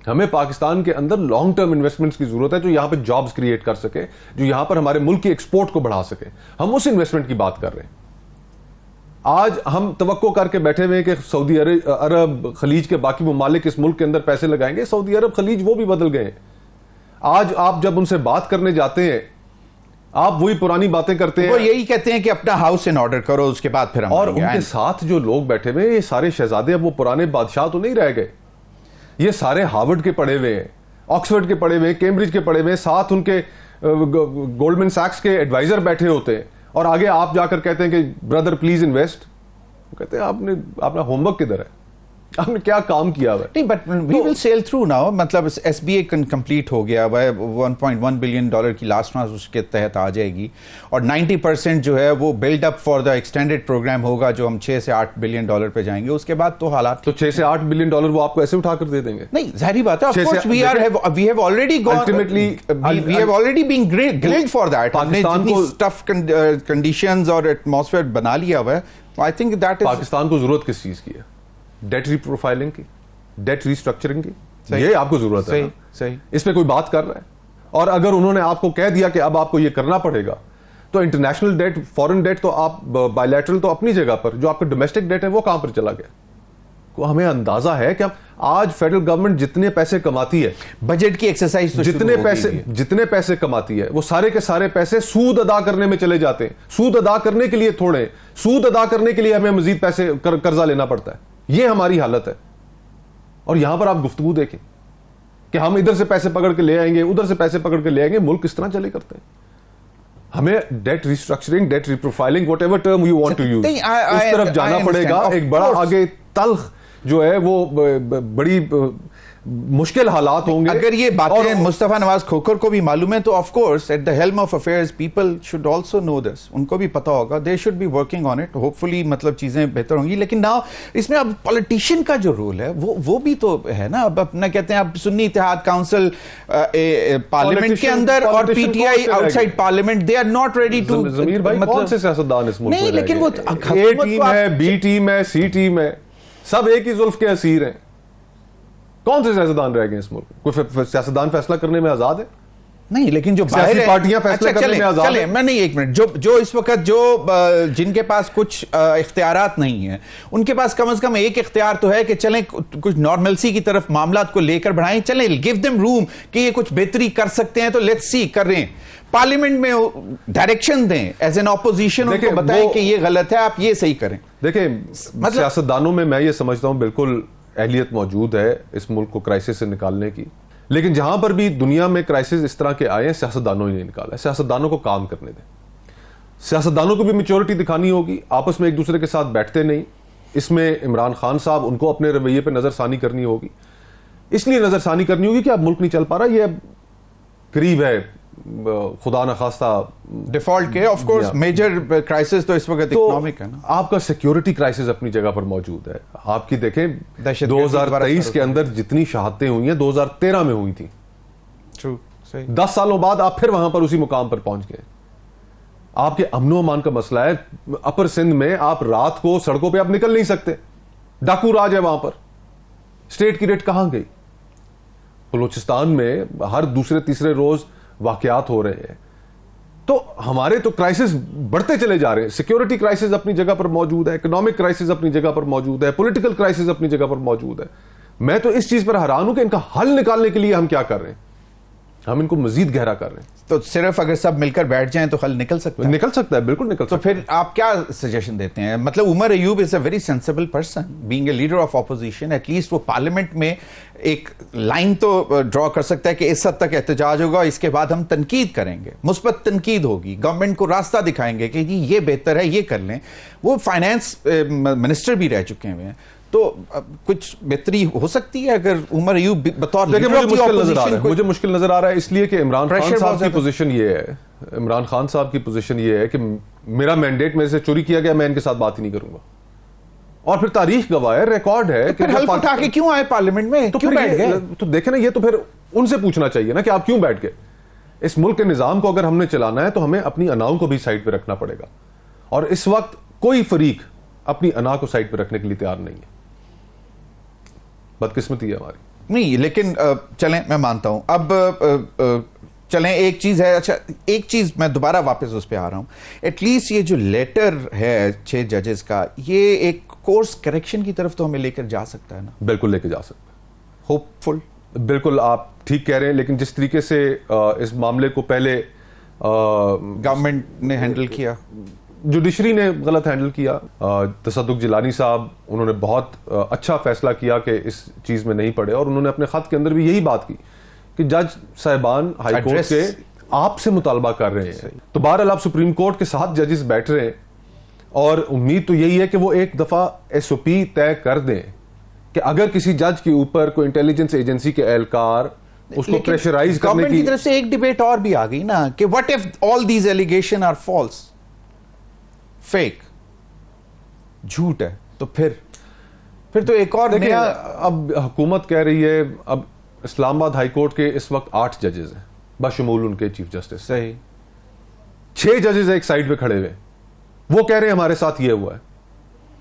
ہمیں پاکستان کے اندر لانگ ٹرم انویسٹمنٹس کی ضرورت ہے جو یہاں پہ جابز کریٹ کر سکے, جو یہاں پر ہمارے ملک کی ایکسپورٹ کو بڑھا سکے. ہم اس انویسٹمنٹ کی بات کر رہے ہیں. آج ہم توقع کر کے بیٹھے ہوئے کہ سعودی عرب خلیج کے باقی ممالک اس ملک کے اندر پیسے لگائیں گے. سعودی عرب خلیج وہ بھی بدل گئے ہیں. آج آپ جب ان سے بات کرنے جاتے ہیں آپ وہی پرانی باتیں کرتے ہیں, وہ یہی کہتے ہیں کہ اپنا ہاؤس ان آرڈر کرو, اس کے بعد پھر ہم. اور ان کے ساتھ جو لوگ بیٹھے ہوئے یہ سارے شہزادے اب وہ پرانے بادشاہ تو نہیں رہ گئے, یہ سارے ہارورڈ کے پڑھے ہوئے ہیں, آکسفورڈ کے پڑھے ہوئے, کیمبرج کے پڑھے ہوئے, ساتھ ان کے گولڈمن سیکس کے ایڈوائزر بیٹھے ہوتے ہیں, اور آگے آپ جا کر کہتے ہیں کہ بردر پلیز انویسٹ. کہتے ہیں آپ نے اپنا ہوم ورک کدھر ہے, آپ نے کیا کام کیا ہوا ہے؟ نہیں, but we will sail through now. مطلب ایس بی اے کمپلیٹ ہو گیا ہوا ہے, $1.1 بلین کی لاسٹ ٹرانس اس کے تحت آ جائے گی, اور 90% جو ہے وہ build up for the extended programme ہوگا جو ہم $6 سے $8 بلین پہ جائیں گے. اس کے بعد تو حالات تو $6 سے $8 بلین وہ آپ کو ایسے اٹھا کر دے دیں گے؟ نہیں, ظاہری بات ہے. Of course we have already gone, ultimately we have already been grilled for that. Pakistan کو tough conditions اور ایٹماسفیئر بنا لیا ہوا ہے. I think that is Pakistan کو ضرورت کس چیز کی ہے؟ ڈیٹ ری پروفائلنگ کی, ڈیٹ ریسٹرکچرنگ کی, یہ آپ کو ضرورت ہے. صحیح. اس پہ کوئی بات کر رہا ہے, اور اگر انہوں نے آپ کو کہہ دیا کہ اب آپ کو یہ کرنا پڑے گا, تو انٹرنیشنل ڈیٹ, فورن ڈیٹ تو آپ بائیلیٹرل تو اپنی جگہ پر, جو آپ کا ڈومیسٹک ڈیٹ ہے وہ کہاں پر چلا گیا؟ کو ہمیں اندازہ ہے کہ آج فیڈرل گورنمنٹ جتنے پیسے کماتی ہے, بجٹ کی ایکسرسائز جتنے پیسے کماتی ہے وہ سارے کے سارے پیسے سود ادا کرنے میں چلے جاتے ہیں. سود ادا کرنے کے لیے تھوڑے, سود ادا کرنے کے لیے ہمیں مزید پیسے قرضہ لینا پڑتا ہے. یہ ہماری حالت ہے. اور یہاں پر آپ گفتگو دیکھیں کہ ہم ادھر سے پیسے پکڑ کے لے آئیں گے, ادھر سے پیسے پکڑ کے لے آئیں گے. ملک کس طرح چلے کرتے ہیں؟ ہمیں debt restructuring, debt reprofiling, whatever term you want to use, اس طرف جانا پڑے گا. ایک بڑا آگے تلخ جو ہے وہ بڑی مشکل حالات ہوں گے. اگر یہ باتیں مصطفیٰ نواز کھوکھر کو بھی معلوم ہے تو of course at the helm of affairs people should also know this, ان کو بھی پتا ہوگا. They should be working on it. Hopefully مطلب چیزیں بہتر ہوں گی. لیکن ناؤ اس میں اب پالیٹیشین کا جو رول ہے وہ بھی تو ہے نا. اب اپنا کہتے ہیں اب سنی اتحاد کاؤنسل پارلیمنٹ کے اندر اور P T I outside parliament, they are not ready to. Zameer بھائی کون سے سیاستدان اس ملک میں نہیں, لیکن وہ اے ٹیم ہے, بی ٹیم ہے, سی ٹیم ہے, سب ایک ہی زلف کے اسیر ہیں. کون سے سیاستدان رہ گئے اس ملک؟ کوئی سیاستدان فیصلہ کرنے میں آزاد ہے؟ نہیں, لیکن جو سیاسی پارٹیاں فیصلہ کرنے میں آزاد ہیں. میں نہیں, ایک منٹ, جو اس وقت جو جن کے پاس کچھ اختیارات نہیں ہیں ان کے پاس کم از کم ایک اختیار تو ہے کہ چلیں کچھ نارملسی کی طرف معاملات کو لے کر بڑھائیں. چلیں گیو دیم روم کہ یہ کچھ بہتری کر سکتے ہیں تو لیٹس سی کر رہے ہیں. پارلیمنٹ میں ڈائریکشن دیں ایز این اپوزیشن, ان کو بتائیں کہ یہ غلط ہے, آپ یہ صحیح کریں. دیکھیں سیاستدانوں میں یہ سمجھتا ہوں بالکل اہلیت موجود ہے اس ملک کو کرائسس سے نکالنے کی. لیکن جہاں پر بھی دنیا میں کرائسس اس طرح کے آئے ہیں, سیاستدانوں ہی نہیں نکالا ہے. سیاستدانوں کو کام کرنے دیں. سیاستدانوں کو بھی میچورٹی دکھانی ہوگی. آپس میں ایک دوسرے کے ساتھ بیٹھتے نہیں. اس میں عمران خان صاحب, ان کو اپنے رویے پہ نظر ثانی کرنی ہوگی. اس لیے نظر ثانی کرنی ہوگی کہ اب ملک نہیں چل پا رہا. یہ قریب ہے خدا نخواستہ ڈیفالٹ کے. آف کورس میجر کرائسس تو اس وقت اکنامک ہے نا. آپ کا سیکیورٹی کرائسس اپنی جگہ پر موجود ہے. آپ کی دیکھیں 2023 کے اندر جتنی شہادتیں ہوئی ہیں 2013 میں ہوئی تھیں. 10 سالوں بعد آپ پھر وہاں پر اسی مقام پر پہنچ گئے. آپ کے امن و امان کا مسئلہ ہے. اپر سندھ میں آپ رات کو سڑکوں پہ آپ نکل نہیں سکتے, ڈاکو راج ہے وہاں پر. اسٹیٹ کی ریٹ کہاں گئی؟ بلوچستان میں ہر دوسرے تیسرے روز واقعات ہو رہے ہیں. تو ہمارے تو کرائسس بڑھتے چلے جا رہے ہیں. سیکیورٹی کرائسس اپنی جگہ پر موجود ہے, اکنامک کرائسس اپنی جگہ پر موجود ہے, پولیٹیکل کرائسس اپنی جگہ پر موجود ہے. میں تو اس چیز پر حیران ہوں کہ ان کا حل نکالنے کے لیے ہم کیا کر رہے ہیں. ہم ان کو مزید گہرا کر رہے ہیں. تو صرف اگر سب مل کر بیٹھ جائیں تو حل نکل سکتا ہے؟ نکل سکتا ہے, بالکل نکل سکتا ہے. تو پھر آپ کیا سجیشن دیتے ہیں؟ مطلب Omar Ayub is a very sensible person, being a leader of opposition. At least وہ پارلیمنٹ میں ایک لائن تو ڈرا کر سکتا ہے کہ اس حد تک احتجاج ہوگا, اس کے بعد ہم تنقید کریں گے, مثبت تنقید ہوگی, گورنمنٹ کو راستہ دکھائیں گے کہ یہ بہتر ہے, یہ کر لیں. وہ فائنانس منسٹر بھی رہ چکے ہیں. تو کچھ بہتری ہو سکتی ہے اگر عمر ایوب بطور مجھے مشکل نظر آ رہا ہے. اس لیے کہ عمران خان صاحب کی پوزیشن یہ ہے, عمران خان صاحب کی پوزیشن یہ ہے کہ میرا مینڈیٹ میرے سے چوری کیا گیا, میں ان کے ساتھ بات ہی نہیں کروں گا. اور پھر تاریخ گواہ ہے, ریکارڈ ہے کہ حلف اٹھا کے کیوں آئے پارلیمنٹ میں, کیوں بیٹھ گئے؟ تو دیکھیں نا, یہ تو پھر ان سے پوچھنا چاہیے نا کہ آپ کیوں بیٹھ گئے. اس ملک کے نظام کو اگر ہم نے چلانا ہے تو ہمیں اپنی اناؤں کو بھی سائڈ پہ رکھنا پڑے گا. اور اس وقت کوئی فریق اپنی انا کو سائڈ پہ رکھنے کے لیے تیار نہیں ہے. بدقسمتی ہے ہماری. نہیں, لیکن چلیں میں مانتا ہوں. اب چلیں ایک چیز ہے, اچھا ایک چیز میں دوبارہ واپس اس پہ آ رہا ہوں. ایٹ لیسٹ یہ جو لیٹر ہے 6 ججز کا, یہ ایک کورس کریکشن کی طرف تو ہمیں لے کر جا سکتا ہے نا؟ بالکل لے کے جا سکتا ہے. ہوپ فل. بالکل آپ ٹھیک کہہ رہے ہیں. لیکن جس طریقے سے اس معاملے کو پہلے گورنمنٹ نے ہینڈل کیا, جوڈیشری نے غلط ہینڈل کیا. تصدق جیلانی صاحب, انہوں نے بہت اچھا فیصلہ کیا کہ اس چیز میں نہیں پڑے, اور انہوں نے اپنے خط کے اندر بھی یہی بات کی کہ جج صاحبان ہائی کورٹ کے آپ سے مطالبہ کر رہے ہیں. تو بہرحال آپ سپریم کورٹ کے 7 ججز بیٹھ رہے ہیں, اور امید تو یہی ہے کہ وہ ایک دفعہ ایس او پی طے کر دیں کہ اگر کسی جج کے اوپر کوئی انٹیلیجنس ایجنسی کے اہلکار اس کو پریشرائز کرنے کی طرف سے ایک ڈیبیٹ اور بھی آ گئی نا کہ what if all these allegations are false, fake, جھوٹ ہے, تو پھر تو ایک اور نیا. اب حکومت کہہ رہی ہے, اب اسلام آباد ہائی کورٹ کے اس وقت 8 ججز ہیں بشمول ان کے چیف جسٹس. صحیح. 6 ججز ایک سائڈ پہ کھڑے ہوئے, وہ کہہ رہے ہیں ہمارے ساتھ یہ ہوا ہے.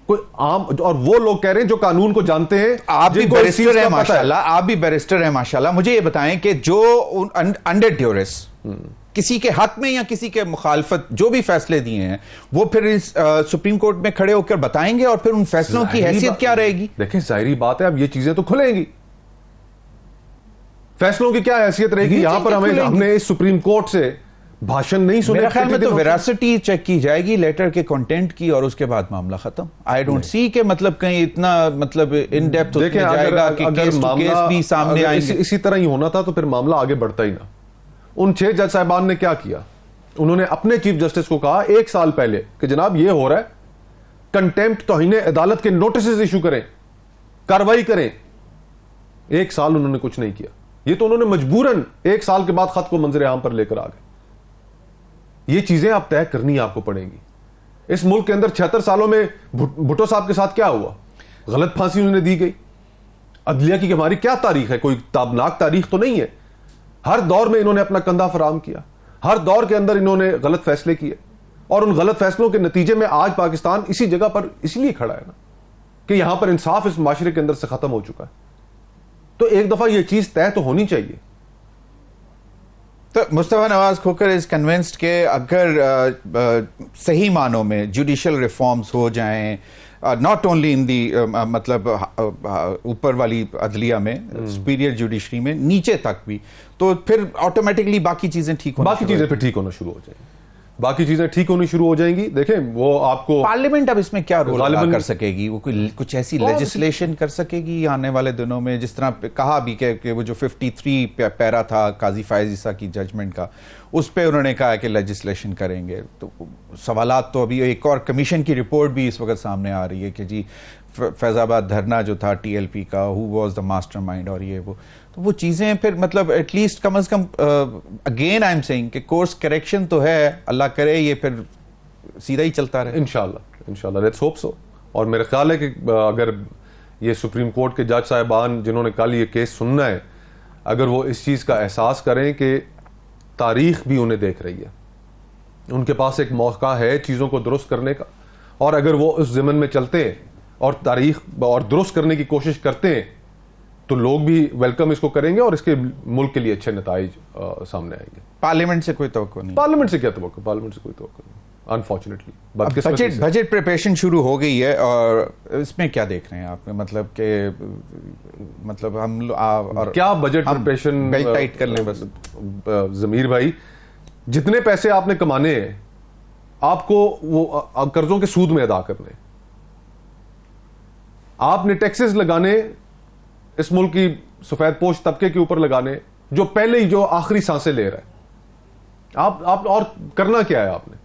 کوئی عام, اور وہ لوگ کہہ رہے ہیں جو قانون کو جانتے ہیں. آپ بھی بیرسٹر ہیں ماشاءاللہ, مجھے یہ بتائیں کہ جو انڈر ڈیورس کسی کے حق میں یا کسی کے مخالفت جو بھی فیصلے دیے ہیں وہ پھر سپریم کورٹ میں کھڑے ہو کر بتائیں گے اور پھر ان فیصلوں کی حیثیت کیا رہے گی؟ دیکھیں ظاہری بات ہے اب یہ چیزیں تو کھلیں گی, فیصلوں کی کیا حیثیت رہے گی؟ یہاں پر ہم نے سپریم کورٹ سے بھاشن نہیں سنے. میرے خیال میں تو ویراسٹی چیک کی جائے گی لیٹر کے کنٹینٹ کی اور اس کے بعد معاملہ ختم. آئی ڈونٹ سی کہ مطلب کہیں اتنا مطلب ان ڈیپتھ اس میں جائے گا کہ کیس ٹو کیس بھی سامنے آئیں گے. اسی طرح ہی ہونا تھا تو پھر معاملہ آگے بڑھتا ہی نہ. ان 6 جج صاحبان نے کیا کیا؟ انہوں نے اپنے چیف جسٹس کو کہا 1 سال پہلے کہ جناب یہ ہو رہا ہے, کنٹیمپٹ توہین عدالت کے نوٹسز ایشو کریں, کاروائی کریں. 1 سال انہوں نے کچھ نہیں کیا. یہ تو انہوں نے مجبوراً 1 سال کے بعد خط کو منظر عام پر لے کر آ گئے. یہ چیزیں آپ طے کرنی آپ کو پڑیں گی. اس ملک کے اندر 76 سالوں میں بھٹو صاحب کے ساتھ کیا ہوا؟ غلط پھانسی انہوں نے دی گئی. عدلیہ کی ہماری کیا تاریخ ہے؟ کوئی تابناک تاریخ تو نہیں ہے. ہر دور میں انہوں نے اپنا کندھا فراہم کیا, ہر دور کے اندر انہوں نے غلط فیصلے کیے, اور ان غلط فیصلوں کے نتیجے میں آج پاکستان اسی جگہ پر اس لیے کھڑا ہے نا کہ یہاں پر انصاف اس معاشرے کے اندر سے ختم ہو چکا ہے. تو ایک دفعہ یہ چیز طے تو ہونی چاہیے. تو مصطفیٰ نواز کھوکر از کنونسڈ کہ اگر صحیح معنوں میں جوڈیشل ریفارمز ہو جائیں, ناٹ اونلی ان دی مطلب اوپر والی عدلیہ میں, سپیریئر جوڈیشری میں, نیچے تک بھی, تو پھر آٹومیٹکلی باقی چیزیں ٹھیک ہونا شروع ہو جائیں گی. باقی چیزیں ٹھیک ہونی شروع ہو جائیں گی. دیکھیں وہ آپ کو پارلیمنٹ اب اس میں کیا رول ادا کر سکے گی؟ وہ کچھ ایسی لیجسلیشن کر سکے گی آنے والے دنوں میں؟ جس طرح کہا بھی کہ وہ جو 53 پیرا تھا قاضی فائز عیسیٰ کی ججمنٹ کا, اس پہ انہوں نے کہا کہ لیجسلیشن کریں گے. تو سوالات تو ابھی ایک اور کمیشن کی رپورٹ بھی اس وقت سامنے آ رہی ہے کہ جی فیض آباد دھرنا جو تھا ٹی ایل پی کا, ہو واز دا ماسٹر مائنڈ, اور یہ تو وہ چیزیں پھر مطلب ایٹ لیسٹ کم از کم اگین آئی ایم سیئنگ کہ کورس کریکشن تو ہے, اللہ کرے یہ پھر سیدھا ہی چلتا رہے. انشاءاللہ لیٹس ہوپ سو. اور میرا خیال ہے کہ اگر یہ سپریم کورٹ کے جج صاحبان جنہوں نے کل یہ کیس سننا ہے, اگر وہ اس چیز کا احساس کریں کہ تاریخ بھی انہیں دیکھ رہی ہے, ان کے پاس ایک موقع ہے چیزوں کو درست کرنے کا, اور اگر وہ اس ضمن میں چلتے ہیں اور تاریخ اور درست کرنے کی کوشش کرتے ہیں تو لوگ بھی ویلکم اس کو کریں گے, اور اس کے ملک کے لیے اچھے نتائج سامنے آئیں گے. پارلیمنٹ سے کوئی توقع نہیں؟ پارلیمنٹ سے کیا توقع؟ پارلیمنٹ سے کوئی توقع نہیں انفارچونیٹلی. بجٹ پریپریشن شروع ہو گئی ہے, اور اس میں کیا دیکھ رہے ہیں آپ؟ مطلب کہ مطلب ہم کیا بجٹ پریپریشن بیلٹ ٹائٹ کر لیں بس؟ ضمیر بھائی, جتنے پیسے آپ نے کمانے ہیں آپ کو وہ قرضوں کے سود میں ادا کرنے, آپ نے ٹیکسز لگانے اس ملک کی سفید پوش طبقے کے اوپر لگانے جو پہلے ہی جو آخری سانسیں لے رہا ہے. آپ اور کرنا کیا ہے؟ آپ نے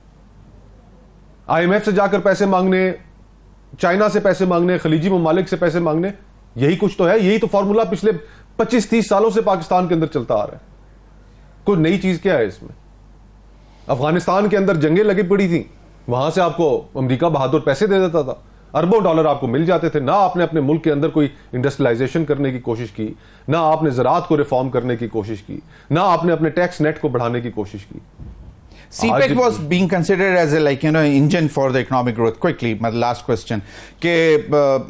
آئی ایم ایف سے جا کر پیسے مانگنے, چائنا سے پیسے مانگنے, خلیجی ممالک سے پیسے مانگنے, یہی کچھ تو ہے. یہی تو فارمولا پچھلے 25-30 سالوں سے پاکستان کے اندر چلتا آ رہا ہے. کوئی نئی چیز کیا ہے اس میں؟ افغانستان کے اندر جنگیں لگی پڑی تھیں, وہاں سے آپ کو امریکہ بہادر پیسے دے دیتا تھا, اربوں ڈالر آپ کو مل جاتے تھے. نہ آپ نے اپنے ملک کے اندر کوئی انڈسٹریلائزیشن کرنے کی کوشش کی, نہ آپ نے زراعت کو ریفارم کرنے کی کوشش کی, نہ آپ نے اپنے ٹیکس نیٹ کو بڑھانے کی کوشش کی. CPEC was being considered as a engine for the economic growth. Quickly, my last question, کہ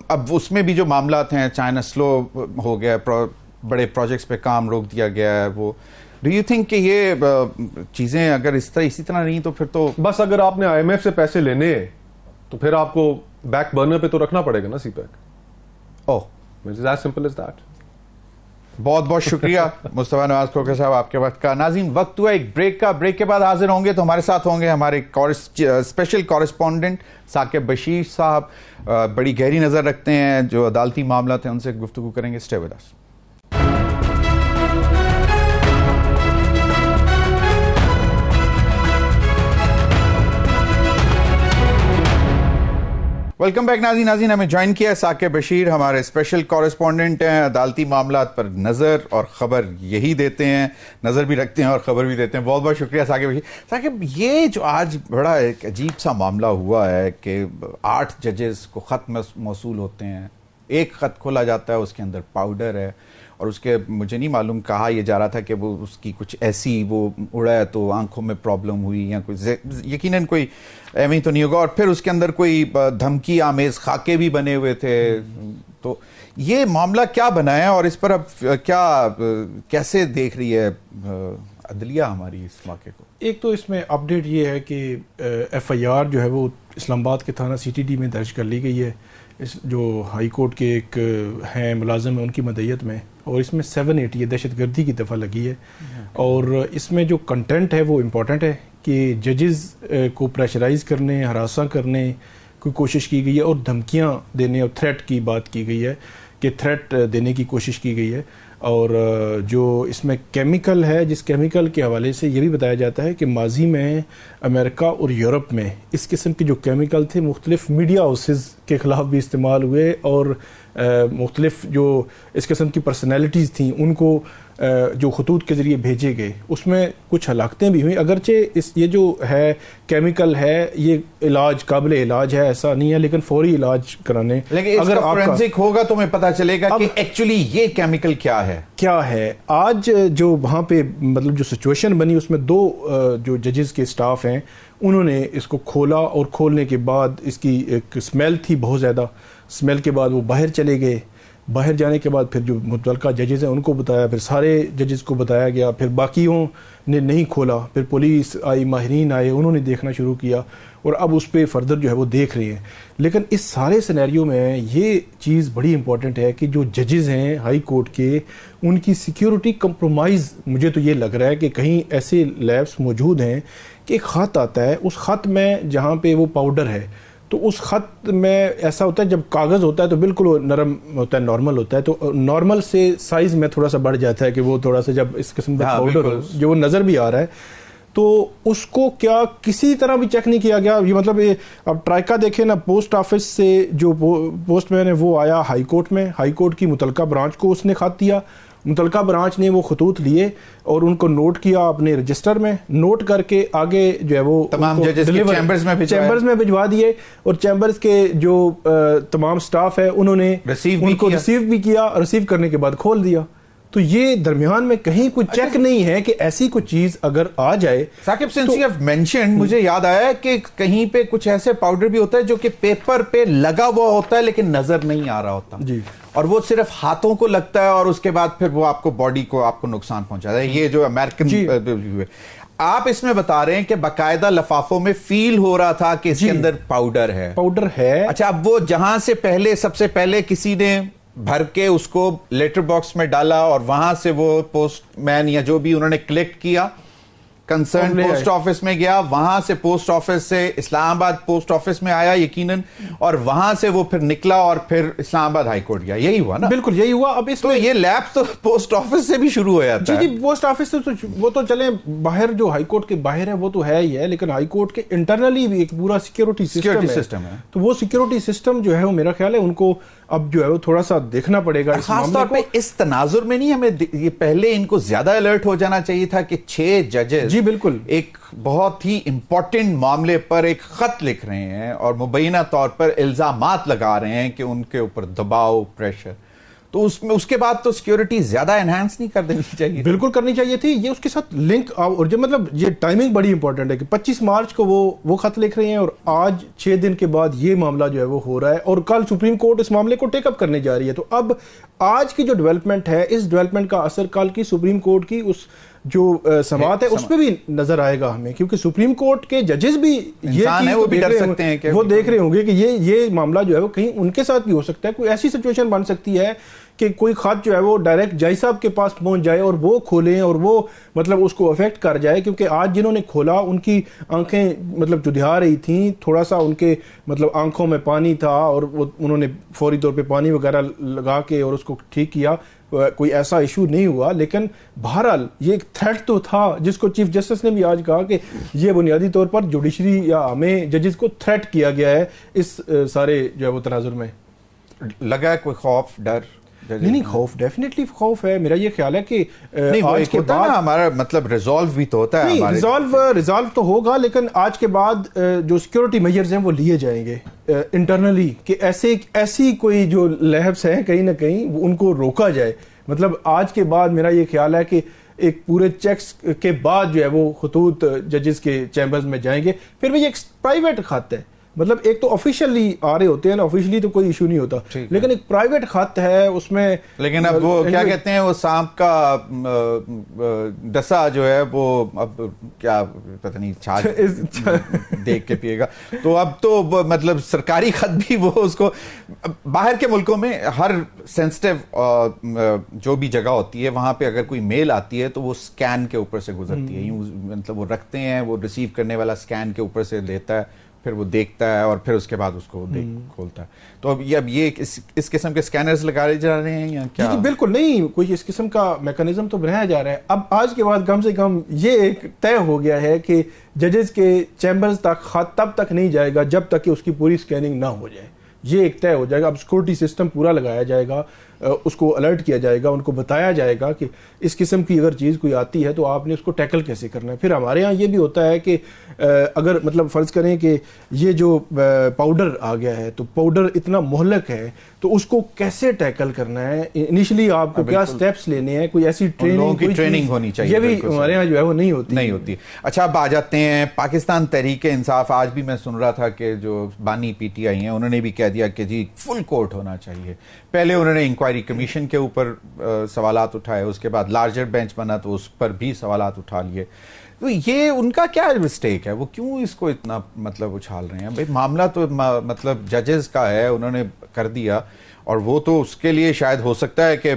اب اس میں بھی جو معاملات ہیں, چائنا سلو ہو گیا, بڑے پروجیکٹس پہ کام روک دیا گیا ہے, وہ ڈو یو تھنک کہ یہ چیزیں اگر اسی طرح نہیں تو پھر تو بس اگر آپ نے IMF سے پیسے لینے ہیں تو پھر آپ کو بیک برنر پہ تو رکھنا پڑے گا نا CPEC. as simple as that. بہت بہت شکریہ مصطفیٰ نواز کھوکر صاحب آپ کے وقت کا. ناظرین, وقت ہوا ایک بریک کا. بریک کے بعد حاضر ہوں گے تو ہمارے ساتھ ہوں گے ہمارے اسپیشل کورسپونڈنٹ ثاقب بشیر صاحب, بڑی گہری نظر رکھتے ہیں, جو عدالتی معاملات ہیں ان سے گفتگو کریں گے. Stay with us. Welcome back ناظرین. ہمیں جوائن کیا ہے ثاقب بشیر, ہمارے اسپیشل کورسپونڈنٹ ہیں, عدالتی معاملات پر نظر اور خبر یہی دیتے ہیں, نظر بھی رکھتے ہیں اور خبر بھی دیتے ہیں. بہت بہت شکریہ ثاقب بشیر. ثاقب, یہ جو آج بڑا ایک عجیب سا معاملہ ہوا ہے کہ 8 ججز کو خط موصول ہوتے ہیں, ایک خط کھولا جاتا ہے, اس کے اندر پاؤڈر ہے, اور اس کے مجھے نہیں معلوم, کہا یہ جا رہا تھا کہ وہ اس کی کچھ ایسی وہ اڑا ہے تو آنکھوں میں پرابلم ہوئی یا کوئی, یقیناً کوئی ایویں تو نہیں ہوگا. اور پھر اس کے اندر کوئی دھمکی آمیز خاکے بھی بنے ہوئے تھے. تو یہ معاملہ کیا بنا ہے اور اس پر اب کیا کیسے دیکھ رہی ہے عدلیہ ہماری اس واقعے کو؟ ایک تو اس میں اپڈیٹ یہ ہے کہ ایف آئی آر جو ہے وہ اسلام آباد کے تھانہ سی ٹی ڈی میں درج کر لی گئی ہے، جو ہائی کورٹ کے ایک ہیں ملازم ہیں ان کی مدعیت میں، اور اس میں 780 دہشت گردی کی دفعہ لگی ہے، اور اس میں جو کنٹینٹ ہے وہ امپورٹنٹ ہے کہ ججز کو پریشرائز کرنے، ہراساں کرنے کی کوشش کی گئی ہے، اور دھمکیاں دینے اور تھریٹ کی بات کی گئی ہے کہ تھریٹ دینے کی کوشش کی گئی ہے، اور جو اس میں کیمیکل ہے، جس کیمیکل کے حوالے سے یہ بھی بتایا جاتا ہے کہ ماضی میں امریکہ اور یورپ میں اس قسم کے جو کیمیکل تھے مختلف میڈیا ہاؤسز کے خلاف بھی استعمال ہوئے، اور مختلف جو اس قسم کی پرسنالٹیز تھیں ان کو جو خطوط کے ذریعے بھیجے گئے، اس میں کچھ ہلاکتیں بھی ہوئیں، اگرچہ یہ جو ہے کیمیکل ہے یہ علاج قابل علاج ہے، ایسا نہیں ہے، لیکن فوری علاج کرانے، لیکن اگر فورینسک ہوگا تو ہمیں پتہ چلے گا کہ ایکچولی یہ کیمیکل کیا ہے. آج جو وہاں پہ مطلب جو سچویشن بنی اس میں 2 جو ججز کے سٹاف ہیں انہوں نے اس کو کھولا، اور کھولنے کے بعد اس کی ایک اسمیل تھی بہت زیادہ، اسمیل کے بعد وہ باہر چلے گئے، باہر جانے کے بعد پھر جو متعلقہ ججز ہیں ان کو بتایا، پھر سارے ججز کو بتایا گیا، پھر باقیوں نے نہیں کھولا، پھر پولیس آئی، ماہرین آئے، انہوں نے دیکھنا شروع کیا، اور اب اس پہ فردر جو ہے وہ دیکھ رہے ہیں. لیکن اس سارے سینیریو میں یہ چیز بڑی امپورٹنٹ ہے کہ جو ججز ہیں ہائی کورٹ کے ان کی سیکیورٹی کمپرومائز، مجھے تو یہ لگ رہا ہے کہ کہیں ایسے لیبس موجود ہیں کہ ایک خط آتا ہے، اس خط میں جہاں پہ وہ پاؤڈر ہے تو اس خط میں ایسا ہوتا ہے جب کاغذ ہوتا ہے تو بالکل وہ نرم ہوتا ہے، نارمل ہوتا ہے، تو نارمل سے سائز میں تھوڑا سا بڑھ جاتا ہے کہ وہ تھوڑا سا جب اس قسم کا پاؤڈر جو وہ نظر بھی آ رہا ہے تو اس کو کیا کسی طرح بھی چیک نہیں کیا گیا. یہ مطلب اب ٹرائکا دیکھیں نا، پوسٹ آفس سے جو پوسٹ مین ہے وہ آیا ہائی کورٹ میں، ہائی کورٹ کی متعلقہ برانچ کو اس نے خط دیا، متعلقہ برانچ نے وہ خطوط لیے اور ان کو نوٹ کیا اپنے رجسٹر میں، نوٹ کر کے آگے جو ہے وہ تمام ججز کے چیمبرز میں بھجوا دیے، اور چیمبرز کے جو تمام سٹاف ہے انہوں نے ان کو ریسیو بھی کیا، ریسیو کرنے کے بعد کھول دیا. تو یہ درمیان میں کہیں کوئی چیک نہیں ہے کہ ایسی کوئی چیز اگر آ جائے. Saqib since you have mentioned, مجھے یاد آیا کہ کہیں پہ کچھ ایسے پاؤڈر بھی ہوتا ہے جو کہ پیپر پہ لگا ہوا ہوتا ہے لیکن نظر نہیں آ رہا ہوتا، جی، اور وہ صرف ہاتھوں کو لگتا ہے اور اس کے بعد پھر وہ آپ کو باڈی کو آپ کو نقصان پہنچاتا ہے. یہ جو امریکن آپ اس میں بتا رہے ہیں کہ باقاعدہ لفافوں میں فیل ہو رہا تھا کہ اس کے اندر پاؤڈر ہے. اچھا، اب وہ جہاں سے پہلے سب سے پہلے کسی نے بھر کے اس کو لیٹر باکس میں ڈالا اور وہاں سے وہ پوسٹ مین یا جو بھی انہوں نے کلیکٹ کیا، کنسرن پوسٹ آفس میں گیا، وہاں سے پوسٹ آفس سے اسلام آباد پوسٹ آفس میں آیا یقیناً، اور وہاں سے وہ پھر نکلا اور پھر اسلام آباد ہائی کورٹ گیا. یہی ہوا نا؟ بالکل یہی ہوا. اب اس تو یہ لیب تو پوسٹ آفس سے بھی شروع ہو جاتا ہے. جی پوسٹ آفس سے وہ تو چلیں باہر، جو ہائی کورٹ کے باہر ہے وہ تو ہے ہی ہے، لیکن ہائی کورٹ کے انٹرنلی بھی ایک پورا سیکیورٹی سسٹم ہے. تو وہ سیکیورٹی سسٹم جو ہے وہ میرا خیال ہے ان کو اب جو ہے وہ تھوڑا سا دیکھنا پڑے گا. خاص طور پہ اس تناظر میں نہیں ہمیں یہ پہلے ان کو زیادہ الرٹ ہو جانا چاہیے تھا کہ 6 ججز جی بالکل ایک بہت ہی امپورٹنٹ معاملے پر ایک خط لکھ رہے ہیں اور مبینہ طور پر الزامات لگا رہے ہیں کہ ان کے اوپر دباؤ، پریشر، تو اس کے بعد تو سیکیورٹی زیادہ انہانس نہیں کر دینی چاہیے؟ بالکل کرنی چاہیے تھی. یہ اس کے ساتھ لنک، اور جو مطلب یہ ٹائمنگ بڑی امپورٹنٹ ہے کہ 25 مارچ کو وہ خط لکھ رہے ہیں اور آج 6 دن کے بعد یہ معاملہ جو ہے وہ ہو رہا ہے، اور کل سپریم کورٹ اس معاملے کو ٹیک اپ کرنے جا رہی ہے. تو اب آج کی جو ڈیولپمنٹ ہے، اس ڈیولپمنٹ کا اثر کل کی سپریم کورٹ کی اس جو سماعت ہے اس پہ بھی نظر آئے گا ہمیں، کیونکہ سپریم کورٹ کے ججز بھی یہ چیز وہ دیکھ رہے ہوں گے کہ یہ معاملہ جو ہے وہ کہیں ان کے ساتھ بھی ہو سکتا ہے. کوئی ایسی سچویشن بن سکتی ہے کہ کوئی خط جو ہے وہ ڈائریکٹ جج صاحب کے پاس پہنچ جائے اور وہ کھولیں اور وہ مطلب اس کو افیکٹ کر جائے، کیونکہ آج جنہوں نے کھولا ان کی آنکھیں مطلب چدھیا رہی تھیں، تھوڑا سا ان کے مطلب آنکھوں میں پانی تھا، اور انہوں نے فوری طور پہ پانی وغیرہ لگا کے اور اس کو ٹھیک کیا، کوئی ایسا ایشو نہیں ہوا. لیکن بہرحال یہ ایک تھریٹ تو تھا جس کو چیف جسٹس نے بھی آج کہا کہ یہ بنیادی طور پر جوڈیشری یا ہمیں ججز کو تھریٹ کیا گیا ہے اس سارے جو ہے وہ تناظر میں. لگا ہے کوئی خوف، ڈر؟ نہیں خوف، ڈیفینیٹلی خوف ہے. میرا یہ خیال ہے کہ آج کے بعد ہمارا مطلب ریزالو بھی تو ہوتا ہے، ریزالو تو ہوگا، لیکن آج کے بعد جو سیکیورٹی میجرز ہیں وہ لیے جائیں گے انٹرنلی کہ ایسی کوئی جو لیبس ہیں کہیں نہ کہیں ان کو روکا جائے. مطلب آج کے بعد میرا یہ خیال ہے کہ ایک پورے چیکس کے بعد جو ہے وہ خطوط ججز کے چیمبرز میں جائیں گے. پھر بھی ایک پرائیویٹ خط ہے، مطلب ایک تو آفیشیلی آ رہے ہوتے ہیں نا, آفیشلی تو کوئی ایشو نہیں ہوتا, لیکن ایک پرائیویٹ خط ہے اس میں, لیکن اب وہ کیا کہتے ہیں, وہ سانپ کا ڈسا جو ہے وہ اب کیا پتہ نہیں چھاچ دیکھ کے پیے گا, تو اب تو مطلب سرکاری خط بھی وہ اس کو, باہر کے ملکوں میں ہر سینسٹیو جو بھی جگہ ہوتی ہے وہاں پہ اگر کوئی میل آتی ہے تو وہ سکین کے اوپر سے گزرتی ہے, مطلب وہ رکھتے ہیں, وہ ریسیو کرنے والا سکین کے اوپر سے لیتا ہے, پھر وہ دیکھتا ہے اور پھر اس کے بعد اس کو کھولتا ہے. تو اب یہ اس قسم کے سکینرز لگائے جا رہے ہیں یا کیا؟ جی بالکل نہیں, کوئی اس قسم کا میکانزم تو بنایا جا رہا ہے. اب آج کے بعد کم سے کم یہ ایک طے ہو گیا ہے کہ ججز کے چیمبرز تک خط تب تک نہیں جائے گا جب تک کہ اس کی پوری سکیننگ نہ ہو جائے. یہ ایک طے ہو جائے گا. اب سیکورٹی سسٹم پورا لگایا جائے گا, اس کو الرٹ کیا جائے گا, ان کو بتایا جائے گا کہ اس قسم کی اگر چیز کوئی آتی ہے تو آپ نے اس کو ٹیکل کیسے کرنا ہے. پھر ہمارے ہاں یہ بھی ہوتا ہے کہ اگر مطلب فرض کریں کہ یہ جو پاؤڈر آ گیا ہے تو پاؤڈر اتنا مہلک ہے تو اس کو کیسے ٹیکل کرنا ہے, انیشلی آپ کو کیا سٹیپس لینے ہیں, کوئی ایسی ٹریننگ ہونی چاہیے. یہ بھی ہمارے ہاں جو ہے وہ نہیں ہوتی. اچھا اب آ جاتے ہیں پاکستان تحریک انصاف. آج بھی میں سن رہا تھا کہ جو بانی پی ٹی آئی ہیں انہوں نے بھی کہہ دیا کہ جی فل کورٹ ہونا چاہیے. پہلے انہوں نے انکوائری کمیشن کے اوپر سوالات اٹھائے, اس کے بعد لارجر بینچ بنا تو اس پر بھی سوالات اٹھا لیے. تو یہ ان کا کیا مسٹیک ہے, وہ کیوں اس کو اتنا مطلب اچھال رہے ہیں؟ بھائی معاملہ تو مطلب ججز کا ہے, انہوں نے کر دیا, اور وہ تو اس کے لیے شاید ہو سکتا ہے کہ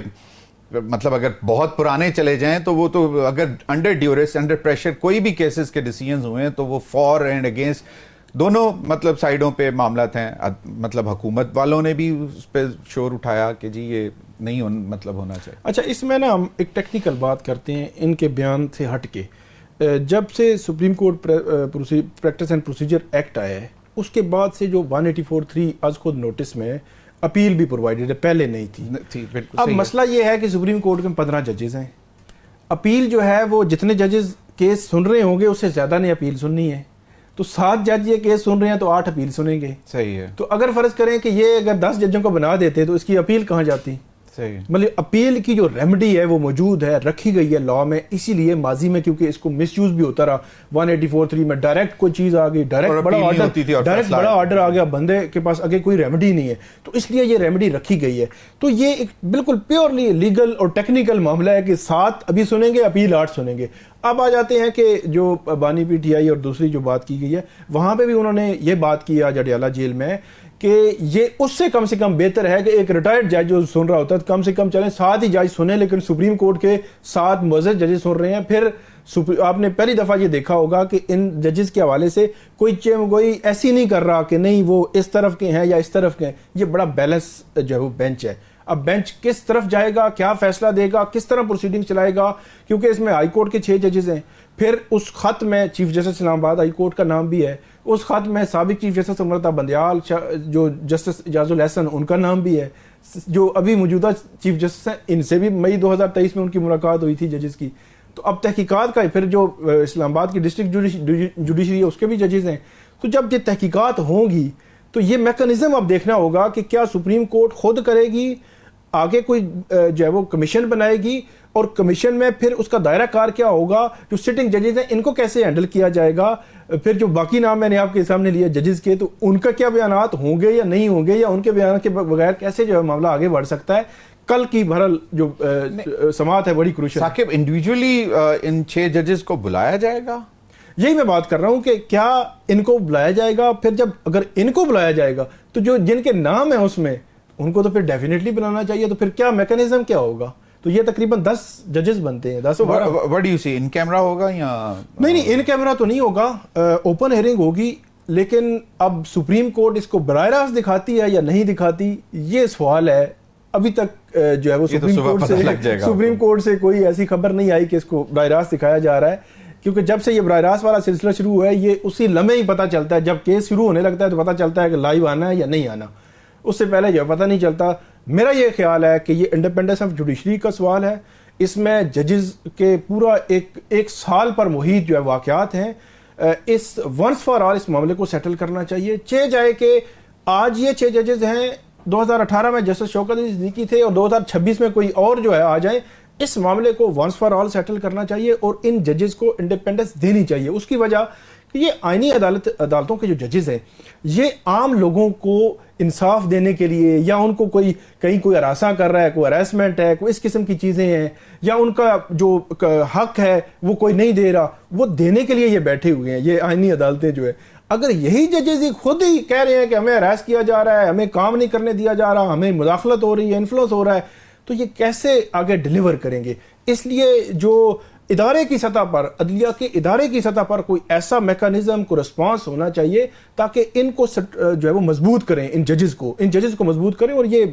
مطلب اگر بہت پرانے چلے جائیں تو وہ تو اگر انڈر ڈیوریس انڈر پریشر کوئی بھی کیسز کے ڈیسیژنز ہوئے ہیں تو وہ فار اینڈ اگینسٹ دونوں مطلب سائیڈوں پہ معاملات ہیں. مطلب حکومت والوں نے بھی اس پہ شور اٹھایا کہ جی یہ نہیں مطلب ہونا چاہیے. اچھا اس میں نا ہم ایک ٹیکنیکل بات کرتے ہیں ان کے بیان سے ہٹ کے. جب سے supreme court practice and procedure act آیا ہے اس کے بعد سے جو 184(3) از خود نوٹس میں اپیل بھی پرووائڈڈ ہے, پہلے نہیں تھی. اب مسئلہ یہ ہے کہ سپریم کورٹ میں 15 ججز ہیں, اپیل جو ہے وہ جتنے ججز کیس سن رہے ہوں گے اس سے زیادہ نے اپیل سننی ہے. تو 7 جج یہ کیس سن رہے ہیں تو 8 اپیل سنیں گے. صحیح ہے. تو اگر فرض کریں کہ یہ اگر 10 ججوں کو بنا دیتے تو اس کی اپیل کہاں جاتی؟ مطلب اپیل کی جو ریمیڈی ہے وہ موجود ہے, رکھی گئی ہے لاء میں. اسی لیے ماضی میں کیونکہ اس کو مس یوز بھی ہوتا رہا, 184(3) میں ڈائریکٹ کوئی چیز آ گئی, ڈائریکٹ بڑا آرڈر آ گیا, بندے کے پاس آگے کوئی ریمیڈی نہیں ہے, تو اس لیے یہ ریمیڈی رکھی گئی ہے. تو یہ ایک بالکل پیورلی لیگل اور ٹیکنیکل معاملہ ہے کہ 7 ابھی سنیں گے, اپیل 8 سنیں گے. اب آ جاتے ہیں کہ جو بانی پی ٹی آئی اور دوسری جو بات کی گئی ہے وہاں پہ بھی انہوں نے یہ بات کی جڈیالہ جیل میں کہ یہ اس سے کم بہتر ہے کہ ایک ریٹائرڈ جج جو سن رہا ہوتا ہے کم سے کم چلیں 7 ہی جج سنیں, لیکن سپریم کورٹ کے 7 معزز ججز سن رہے ہیں. پھر آپ نے پہلی دفعہ یہ دیکھا ہوگا کہ ان ججز کے حوالے سے کوئی ایسی نہیں کر رہا کہ نہیں وہ اس طرف کے ہیں یا اس طرف کے ہیں. یہ بڑا بیلنس جو ہے وہ بینچ ہے. اب بینچ کس طرف جائے گا, کیا فیصلہ دے گا, کس طرح پروسیڈنگ چلائے گا, کیونکہ اس میں ہائی کورٹ کے 6 ججز ہیں. پھر اس خط میں چیف جسٹس اسلام آباد ہائی کورٹ کا نام بھی ہے, اس خط میں سابق چیف جسٹس امرتا بندیال, جو جسٹس اعجاز الحسن ان کا نام بھی ہے, جو ابھی موجودہ چیف جسٹس ہیں ان سے بھی مئی 2023 میں ان کی ملاقات ہوئی تھی ججز کی. تو اب تحقیقات کا پھر جو اسلام آباد کی ڈسٹرکٹ جوڈیشری ہے اس کے بھی ججز ہیں. تو جب یہ تحقیقات ہوں گی تو یہ میکانزم اب دیکھنا ہوگا کہ کیا سپریم کورٹ خود کرے گی, آگے کوئی جو ہے وہ کمیشن بنائے گی, اور کمیشن میں پھر اس کا دائرہ کار کیا ہوگا, جو سٹنگ ججز ہیں ان کو کیسے ہینڈل کیا جائے گا, پھر جو باقی نام میں نے آپ کے سامنے لیے ججز کے تو ان کا کیا بیانات ہوں گے یا نہیں ہوں گے, یا ان کے بیانات کے بغیر کیسے جو ہے معاملہ آگے بڑھ سکتا ہے. کل کی بہرحال جو سماعت ہے بڑی کروشل. ثاقب انڈیویجولی ان 6 ججز کو بلایا جائے گا؟ یہی میں بات کر رہا ہوں کہ کیا ان کو بلایا جائے گا, پھر جب اگر ان کو بلایا جائے گا تو جو جن کے نام ہیں اس میں ان کو تو پھر ڈیفینیٹلی بنانا چاہیے. تو پھر کیا میکانزم کیا ہوگا؟ تو یہ تقریباً 10 ججز بنتے ہیں. 10 What do you see? In camera ہوگا یا نہیں؟ ان کیمرہ تو نہیں ہوگا, اوپن ہیئرنگ ہوگی. لیکن اب سپریم کورٹ اس کو براہ راست دکھاتی ہے یا نہیں دکھاتی, یہ سوال ہے. ابھی تک جو ہے وہ سپریم کورٹ سے کوئی ایسی خبر نہیں آئی کہ اس کو براہ راست دکھایا جا رہا ہے, کیونکہ جب سے یہ براہ راست والا سلسلہ شروع ہوا ہے یہ اسی لمحے ہی پتہ چلتا ہے. جب کیس شروع ہونے لگتا ہے تو پتہ چلتا ہے کہ لائیو آنا ہے یا نہیں آنا, اس سے پہلے جو پتہ نہیں چلتا. میرا یہ خیال ہے کہ یہ انڈیپینڈنس آف جوڈیشری کا سوال ہے. اس میں ججز کے پورا ایک سال پر محیط جو ہے واقعات ہیں. اس ونس فار آل اس معاملے کو سیٹل کرنا چاہیے. جائے کہ آج یہ 6 ججز ہیں, 2018 میں جسٹس شوکت علی صدیقی تھے, اور 2026 میں کوئی اور جو ہے آ جائیں. اس معاملے کو ونس فار آل سیٹل کرنا چاہیے اور ان ججز کو انڈیپینڈنس دینی چاہیے. اس کی وجہ کہ یہ آئینی عدالتوں کے جو ججز ہیں یہ عام لوگوں کو انصاف دینے کے لیے یا ان کو کہیں کوئی ہراساں کر رہا ہے, کوئی ہراسمنٹ ہے, کوئی اس قسم کی چیزیں ہیں, یا ان کا جو حق ہے وہ کوئی نہیں دے رہا, وہ دینے کے لیے یہ بیٹھے ہوئے ہیں یہ آئینی عدالتیں جو ہے. اگر یہی ججز خود ہی کہہ رہے ہیں کہ ہمیں ہراس کیا جا رہا ہے, ہمیں کام نہیں کرنے دیا جا رہا, ہمیں مداخلت ہو رہی ہے, انفلوئنس ہو رہا ہے, تو یہ کیسے آگے ڈیلیور کریں گے؟ اس لیے جو ادارے کی سطح پر, عدلیہ کے ادارے کی سطح پر کوئی ایسا میکانزم کو رسپانس ہونا چاہیے تاکہ ان کو جو ہے وہ مضبوط کریں, ان ججز کو مضبوط کریں. اور یہ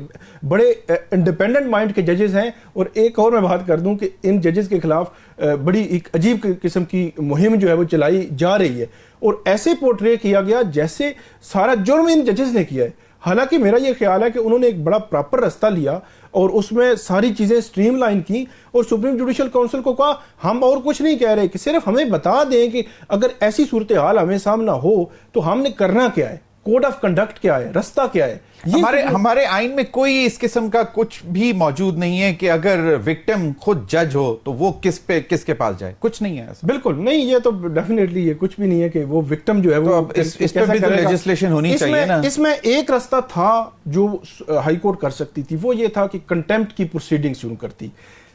بڑے انڈیپینڈنٹ مائنڈ کے ججز ہیں. اور ایک اور میں بات کر دوں کہ ان ججز کے خلاف بڑی ایک عجیب قسم کی مہم جو ہے وہ چلائی جا رہی ہے اور ایسے پورٹرے کیا گیا جیسے سارا جرم ان ججز نے کیا ہے. حالانکہ میرا یہ خیال ہے کہ انہوں نے ایک بڑا پراپر رستہ لیا اور اس میں ساری چیزیں سٹریم لائن کی اور سپریم جوڈیشل کونسل کو کہا ہم اور کچھ نہیں کہہ رہے, کہ صرف ہمیں بتا دیں کہ اگر ایسی صورتحال ہمیں سامنا ہو تو ہم نے کرنا کیا ہے, کوڈ آف کنڈکٹ کیا ہے, رستہ کیا ہے. ہمارے آئین میں کوئی اس قسم کا کچھ بھی موجود نہیں ہے کہ اگر وکٹم خود جج ہو تو وہ کس کے پاس جائے, کچھ نہیں ہے ایسا. بالکل نہیں, یہ تو ڈیفینیٹلی یہ کچھ بھی نہیں ہے کہ وہ وکٹم جو ہے وہ اس پہ بھی تو لیجسلیشن ہونی چاہیے نا. اس میں ایک رستہ تھا جو ہائی کورٹ کر سکتی تھی, وہ یہ تھا کہ کنٹیمپٹ کی پروسیڈنگ شروع کرتی.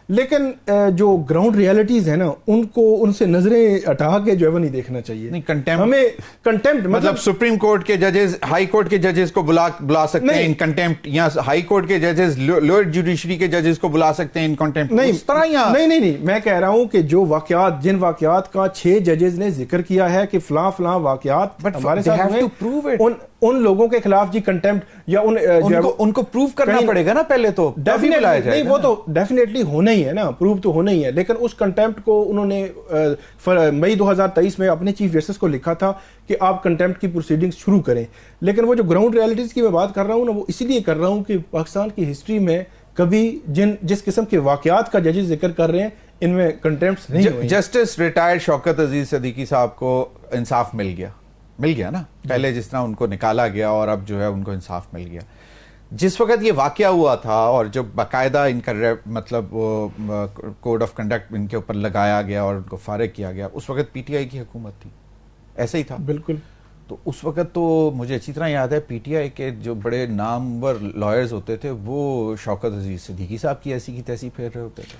لیکن جو گراؤنڈ ریالٹیز ہیں نا ان سے نظریں ہٹا کے جو ہے وہ نہیں دیکھنا چاہیے. ہمیں کنٹیمپٹ مطلب سپریم کورٹ کے ججز ہائی کورٹ کے ججز کو بلا سکتے ہیں ان کنٹیمپٹ, یا ہائی کورٹ کے ججز لوئر جوڈیشری کے ججز کو بلا سکتے ہیں ان کنٹیمپٹ. نہیں, میں کہہ رہا ہوں کہ جو واقعات, جن واقعات کا 6 ججز نے ذکر کیا ہے کہ فلاں واقعات ہمارے ساتھ ہوئے, ان لوگوں کے خلاف جی کنٹیمپٹ یا ان کو پروف کرنا پڑے گا نا پہلے تو. نہیں, وہ تو ڈیفینیٹلی ہونا ہی ہے نا, پروف تو ہونا ہی ہے. لیکن اس کنٹیمپٹ کو انہوں نے مئی 2023 میں اپنے چیف جسٹس کو لکھا تھا کہ آپ کنٹیمپٹ کی پروسیڈنگ شروع کریں. لیکن وہ جو گراؤنڈ ریالٹیز کی میں بات کر رہا ہوں نا, وہ اسی لیے کر رہا ہوں کہ پاکستان کی ہسٹری میں کبھی جس قسم کے واقعات کا ججز ذکر کر رہے ہیں ان میں کنٹیمپٹس نہیں ہوئی. جسٹس ریٹائرڈ شوکت عزیز صدیقی صاحب کو انصاف مل گیا نا, پہلے جس طرح ان کو نکالا گیا اور اب جو ہے ان کو انصاف مل گیا. جس وقت یہ واقعہ ہوا تھا اور جب باقاعدہ ان کا مطلب کوڈ آف کنڈکٹ ان کے اوپر لگایا گیا اور ان کو فارغ کیا گیا, اس وقت پی ٹی آئی کی حکومت تھی, ایسا ہی تھا بالکل. تو اس وقت تو مجھے اچھی طرح یاد ہے پی ٹی آئی کے جو بڑے نامور لائرز ہوتے تھے وہ شوکت عزیز صدیقی صاحب کی ایسی کی تیسی پھیر رہے ہوتے تھے.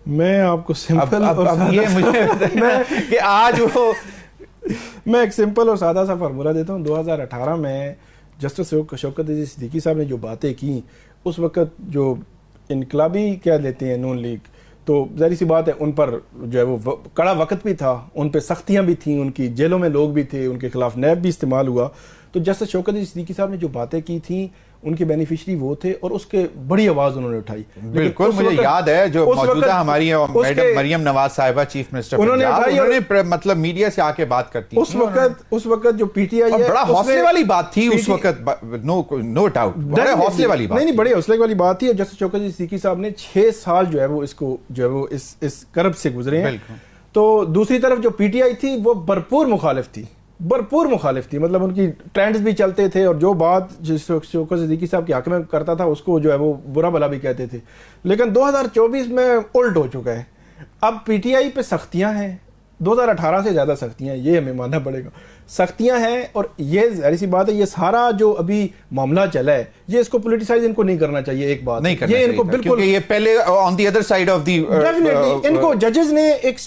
میں آپ کو سمپل میں ایک سمپل اور سادہ سا فارمولہ دیتا ہوں. 2018 میں جسٹس شوکت عزیز صدیقی صاحب نے جو باتیں کی, اس وقت جو انقلابی کیا لیتے ہیں نون لیگ, تو ظاہر سی بات ہے ان پر جو ہے وہ کڑا وقت بھی تھا, ان پہ سختیاں بھی تھیں, ان کی جیلوں میں لوگ بھی تھے, ان کے خلاف نیب بھی استعمال ہوا. تو جسٹس شوکت عزیز صدیقی صاحب نے جو باتیں کی تھیں ان کے بینیفیشری وہ تھے اور اس کے بڑی آواز انہوں نے اٹھائی. بالکل مجھے یاد ہے جو موجودہ ہماری میڈم مریم نواز صاحبہ چیف منسٹر انہوں نے مطلب میڈیا سے آ کے بات کرتی اس وقت جو پی ٹی آئی ہے بڑا حوصلے والی بات تھی اس وقت, نو ڈاؤٹ بڑے حوصلے والی بات. نہیں بڑے حوصلے والی بات تھی. اور جسٹس شوکت عزیز صدیقی صاحب نے 6 سال جو ہے وہ اس کو جو ہے وہ اس کرب سے گزرے ہیں. تو دوسری طرف جو پی ٹی آئی تھی وہ بھرپور مخالف تھی, مطلب ان کی ٹرینڈز بھی چلتے تھے اور جو بات شوکت صدیقی صاحب کے حق میں کرتا تھا اس کو جو ہے وہ برا بلا بھی کہتے تھے. لیکن 2024 میں الٹ ہو چکا ہے. اب پی ٹی آئی پہ سختیاں ہیں, 2018 سے زیادہ سختیاں, یہ ہمیں ماننا پڑے گا, سختیاں ہیں. اور یہ ظاہر سی بات ہے یہ سارا جو ابھی معاملہ چلا ہے یہ اس کو پولیٹیسائز ان کو نہیں کرنا چاہیے. ایک بات نہیں کرنا چاہیے بالکل, یہ پہلے on the other side of the definitely ان کو ججز نے ایک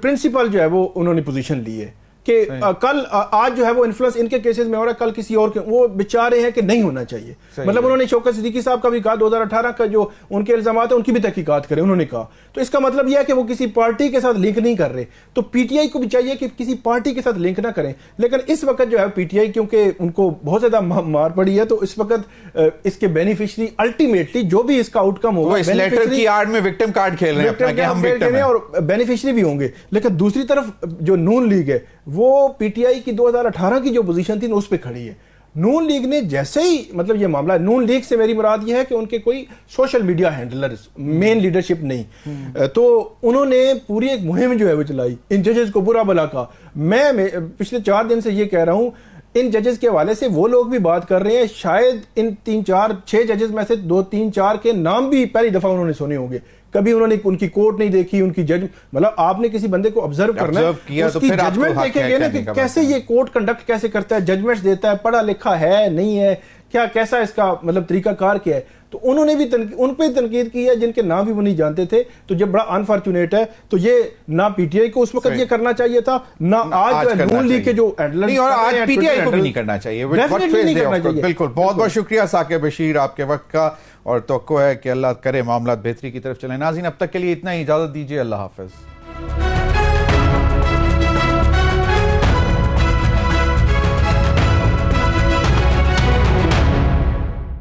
پرنسپل جو ہے وہ انہوں نے پوزیشن لی ہے کہ کل آج جو ہے وہ انفلوئنس ان کے کیسز میں ہو رہا ہے, کل کسی اور کے, وہ بیچارے ہیں کہ نہیں ہونا چاہیے. مطلب انہوں نے شوکت صدیقی صاحب کا بھی کہا 2018 کا جو ان کے الزامات ہیں ان کی بھی تحقیقات کریں, انہوں نے کہا. تو اس کا مطلب یہ ہے کہ وہ کسی پارٹی کے ساتھ لنک نہیں کر رہے. تو پی ٹی آئی کو بھی چاہیے کہ کسی پارٹی کے ساتھ لنک نہ کریں. لیکن اس وقت جو ہے پی ٹی آئی کیونکہ ان کو بہت زیادہ مار پڑی ہے, تو اس وقت اس کے بینیفیشری الٹیمیٹلی جو بھی اس کا آؤٹ کم ہوگا اس لیٹر کی آڑ میں وکٹم کارڈ کھیل رہے ہیں کہ ہم وکٹم ہیں اور بینیفیشری بھی ہوں گے. لیکن دوسری طرف جو نون لیگ ہے وہ پی ٹی آئی کی 2018 کی جو پوزیشن تھی اس پہ کھڑی ہے. نون لیگ نے جیسے ہی مطلب یہ معاملہ, نون لیگ سے میری مراد یہ ہے کہ ان کے کوئی سوشل میڈیا ہینڈلرز, مین لیڈرشپ نہیں, تو انہوں نے پوری ایک مہم جو ہے وہ چلائی ان ججز کو برا بلا کا. میں پچھلے 4 دن سے یہ کہہ رہا ہوں, ان ججز کے حوالے سے وہ لوگ بھی بات کر رہے ہیں, شاید ان 3-4-6 ججز میں سے 2-3-4 کے نام بھی پہلی دفعہ انہوں نے سنے ہوں گے کبھی انہوں نے ان کی کورٹ نہیں دیکھی, ان کی جج, مطلب آپ نے کسی بندے کو آبزرو کرنا ہے, اس کی ججمنٹ دیکھیں گے نا کہ کیسے یہ کورٹ کنڈکٹ کیسے کرتا ہے, ججمنٹس دیتا ہے, پڑھا لکھا ہے نہیں ہے, کیا کیسا اس کا مطلب طریقہ کار کیا ہے. تو انہوں نے بھی ان پہ تنقید کی ہے جن کے نام بھی وہ نہیں جانتے تھے. تو جب بڑا انفارچونیٹ ہے, تو یہ نہ پی ٹی آئی کو اس وقت یہ کرنا چاہیے تھا, نہ آج نون لیگ کے جو ہینڈلرز, نہیں, اور آج پی ٹی آئی کو بھی نہیں کرنا چاہیے. بالکل, بہت بہت شکریہ ثاقب بشیر آپ کے وقت کا, اور توقع ہے کہ اللہ کرے معاملات بہتری کی طرف چلیں. ناظرین اب تک کے لیے اتنا ہی, اجازت دیجیے, اللہ حافظ.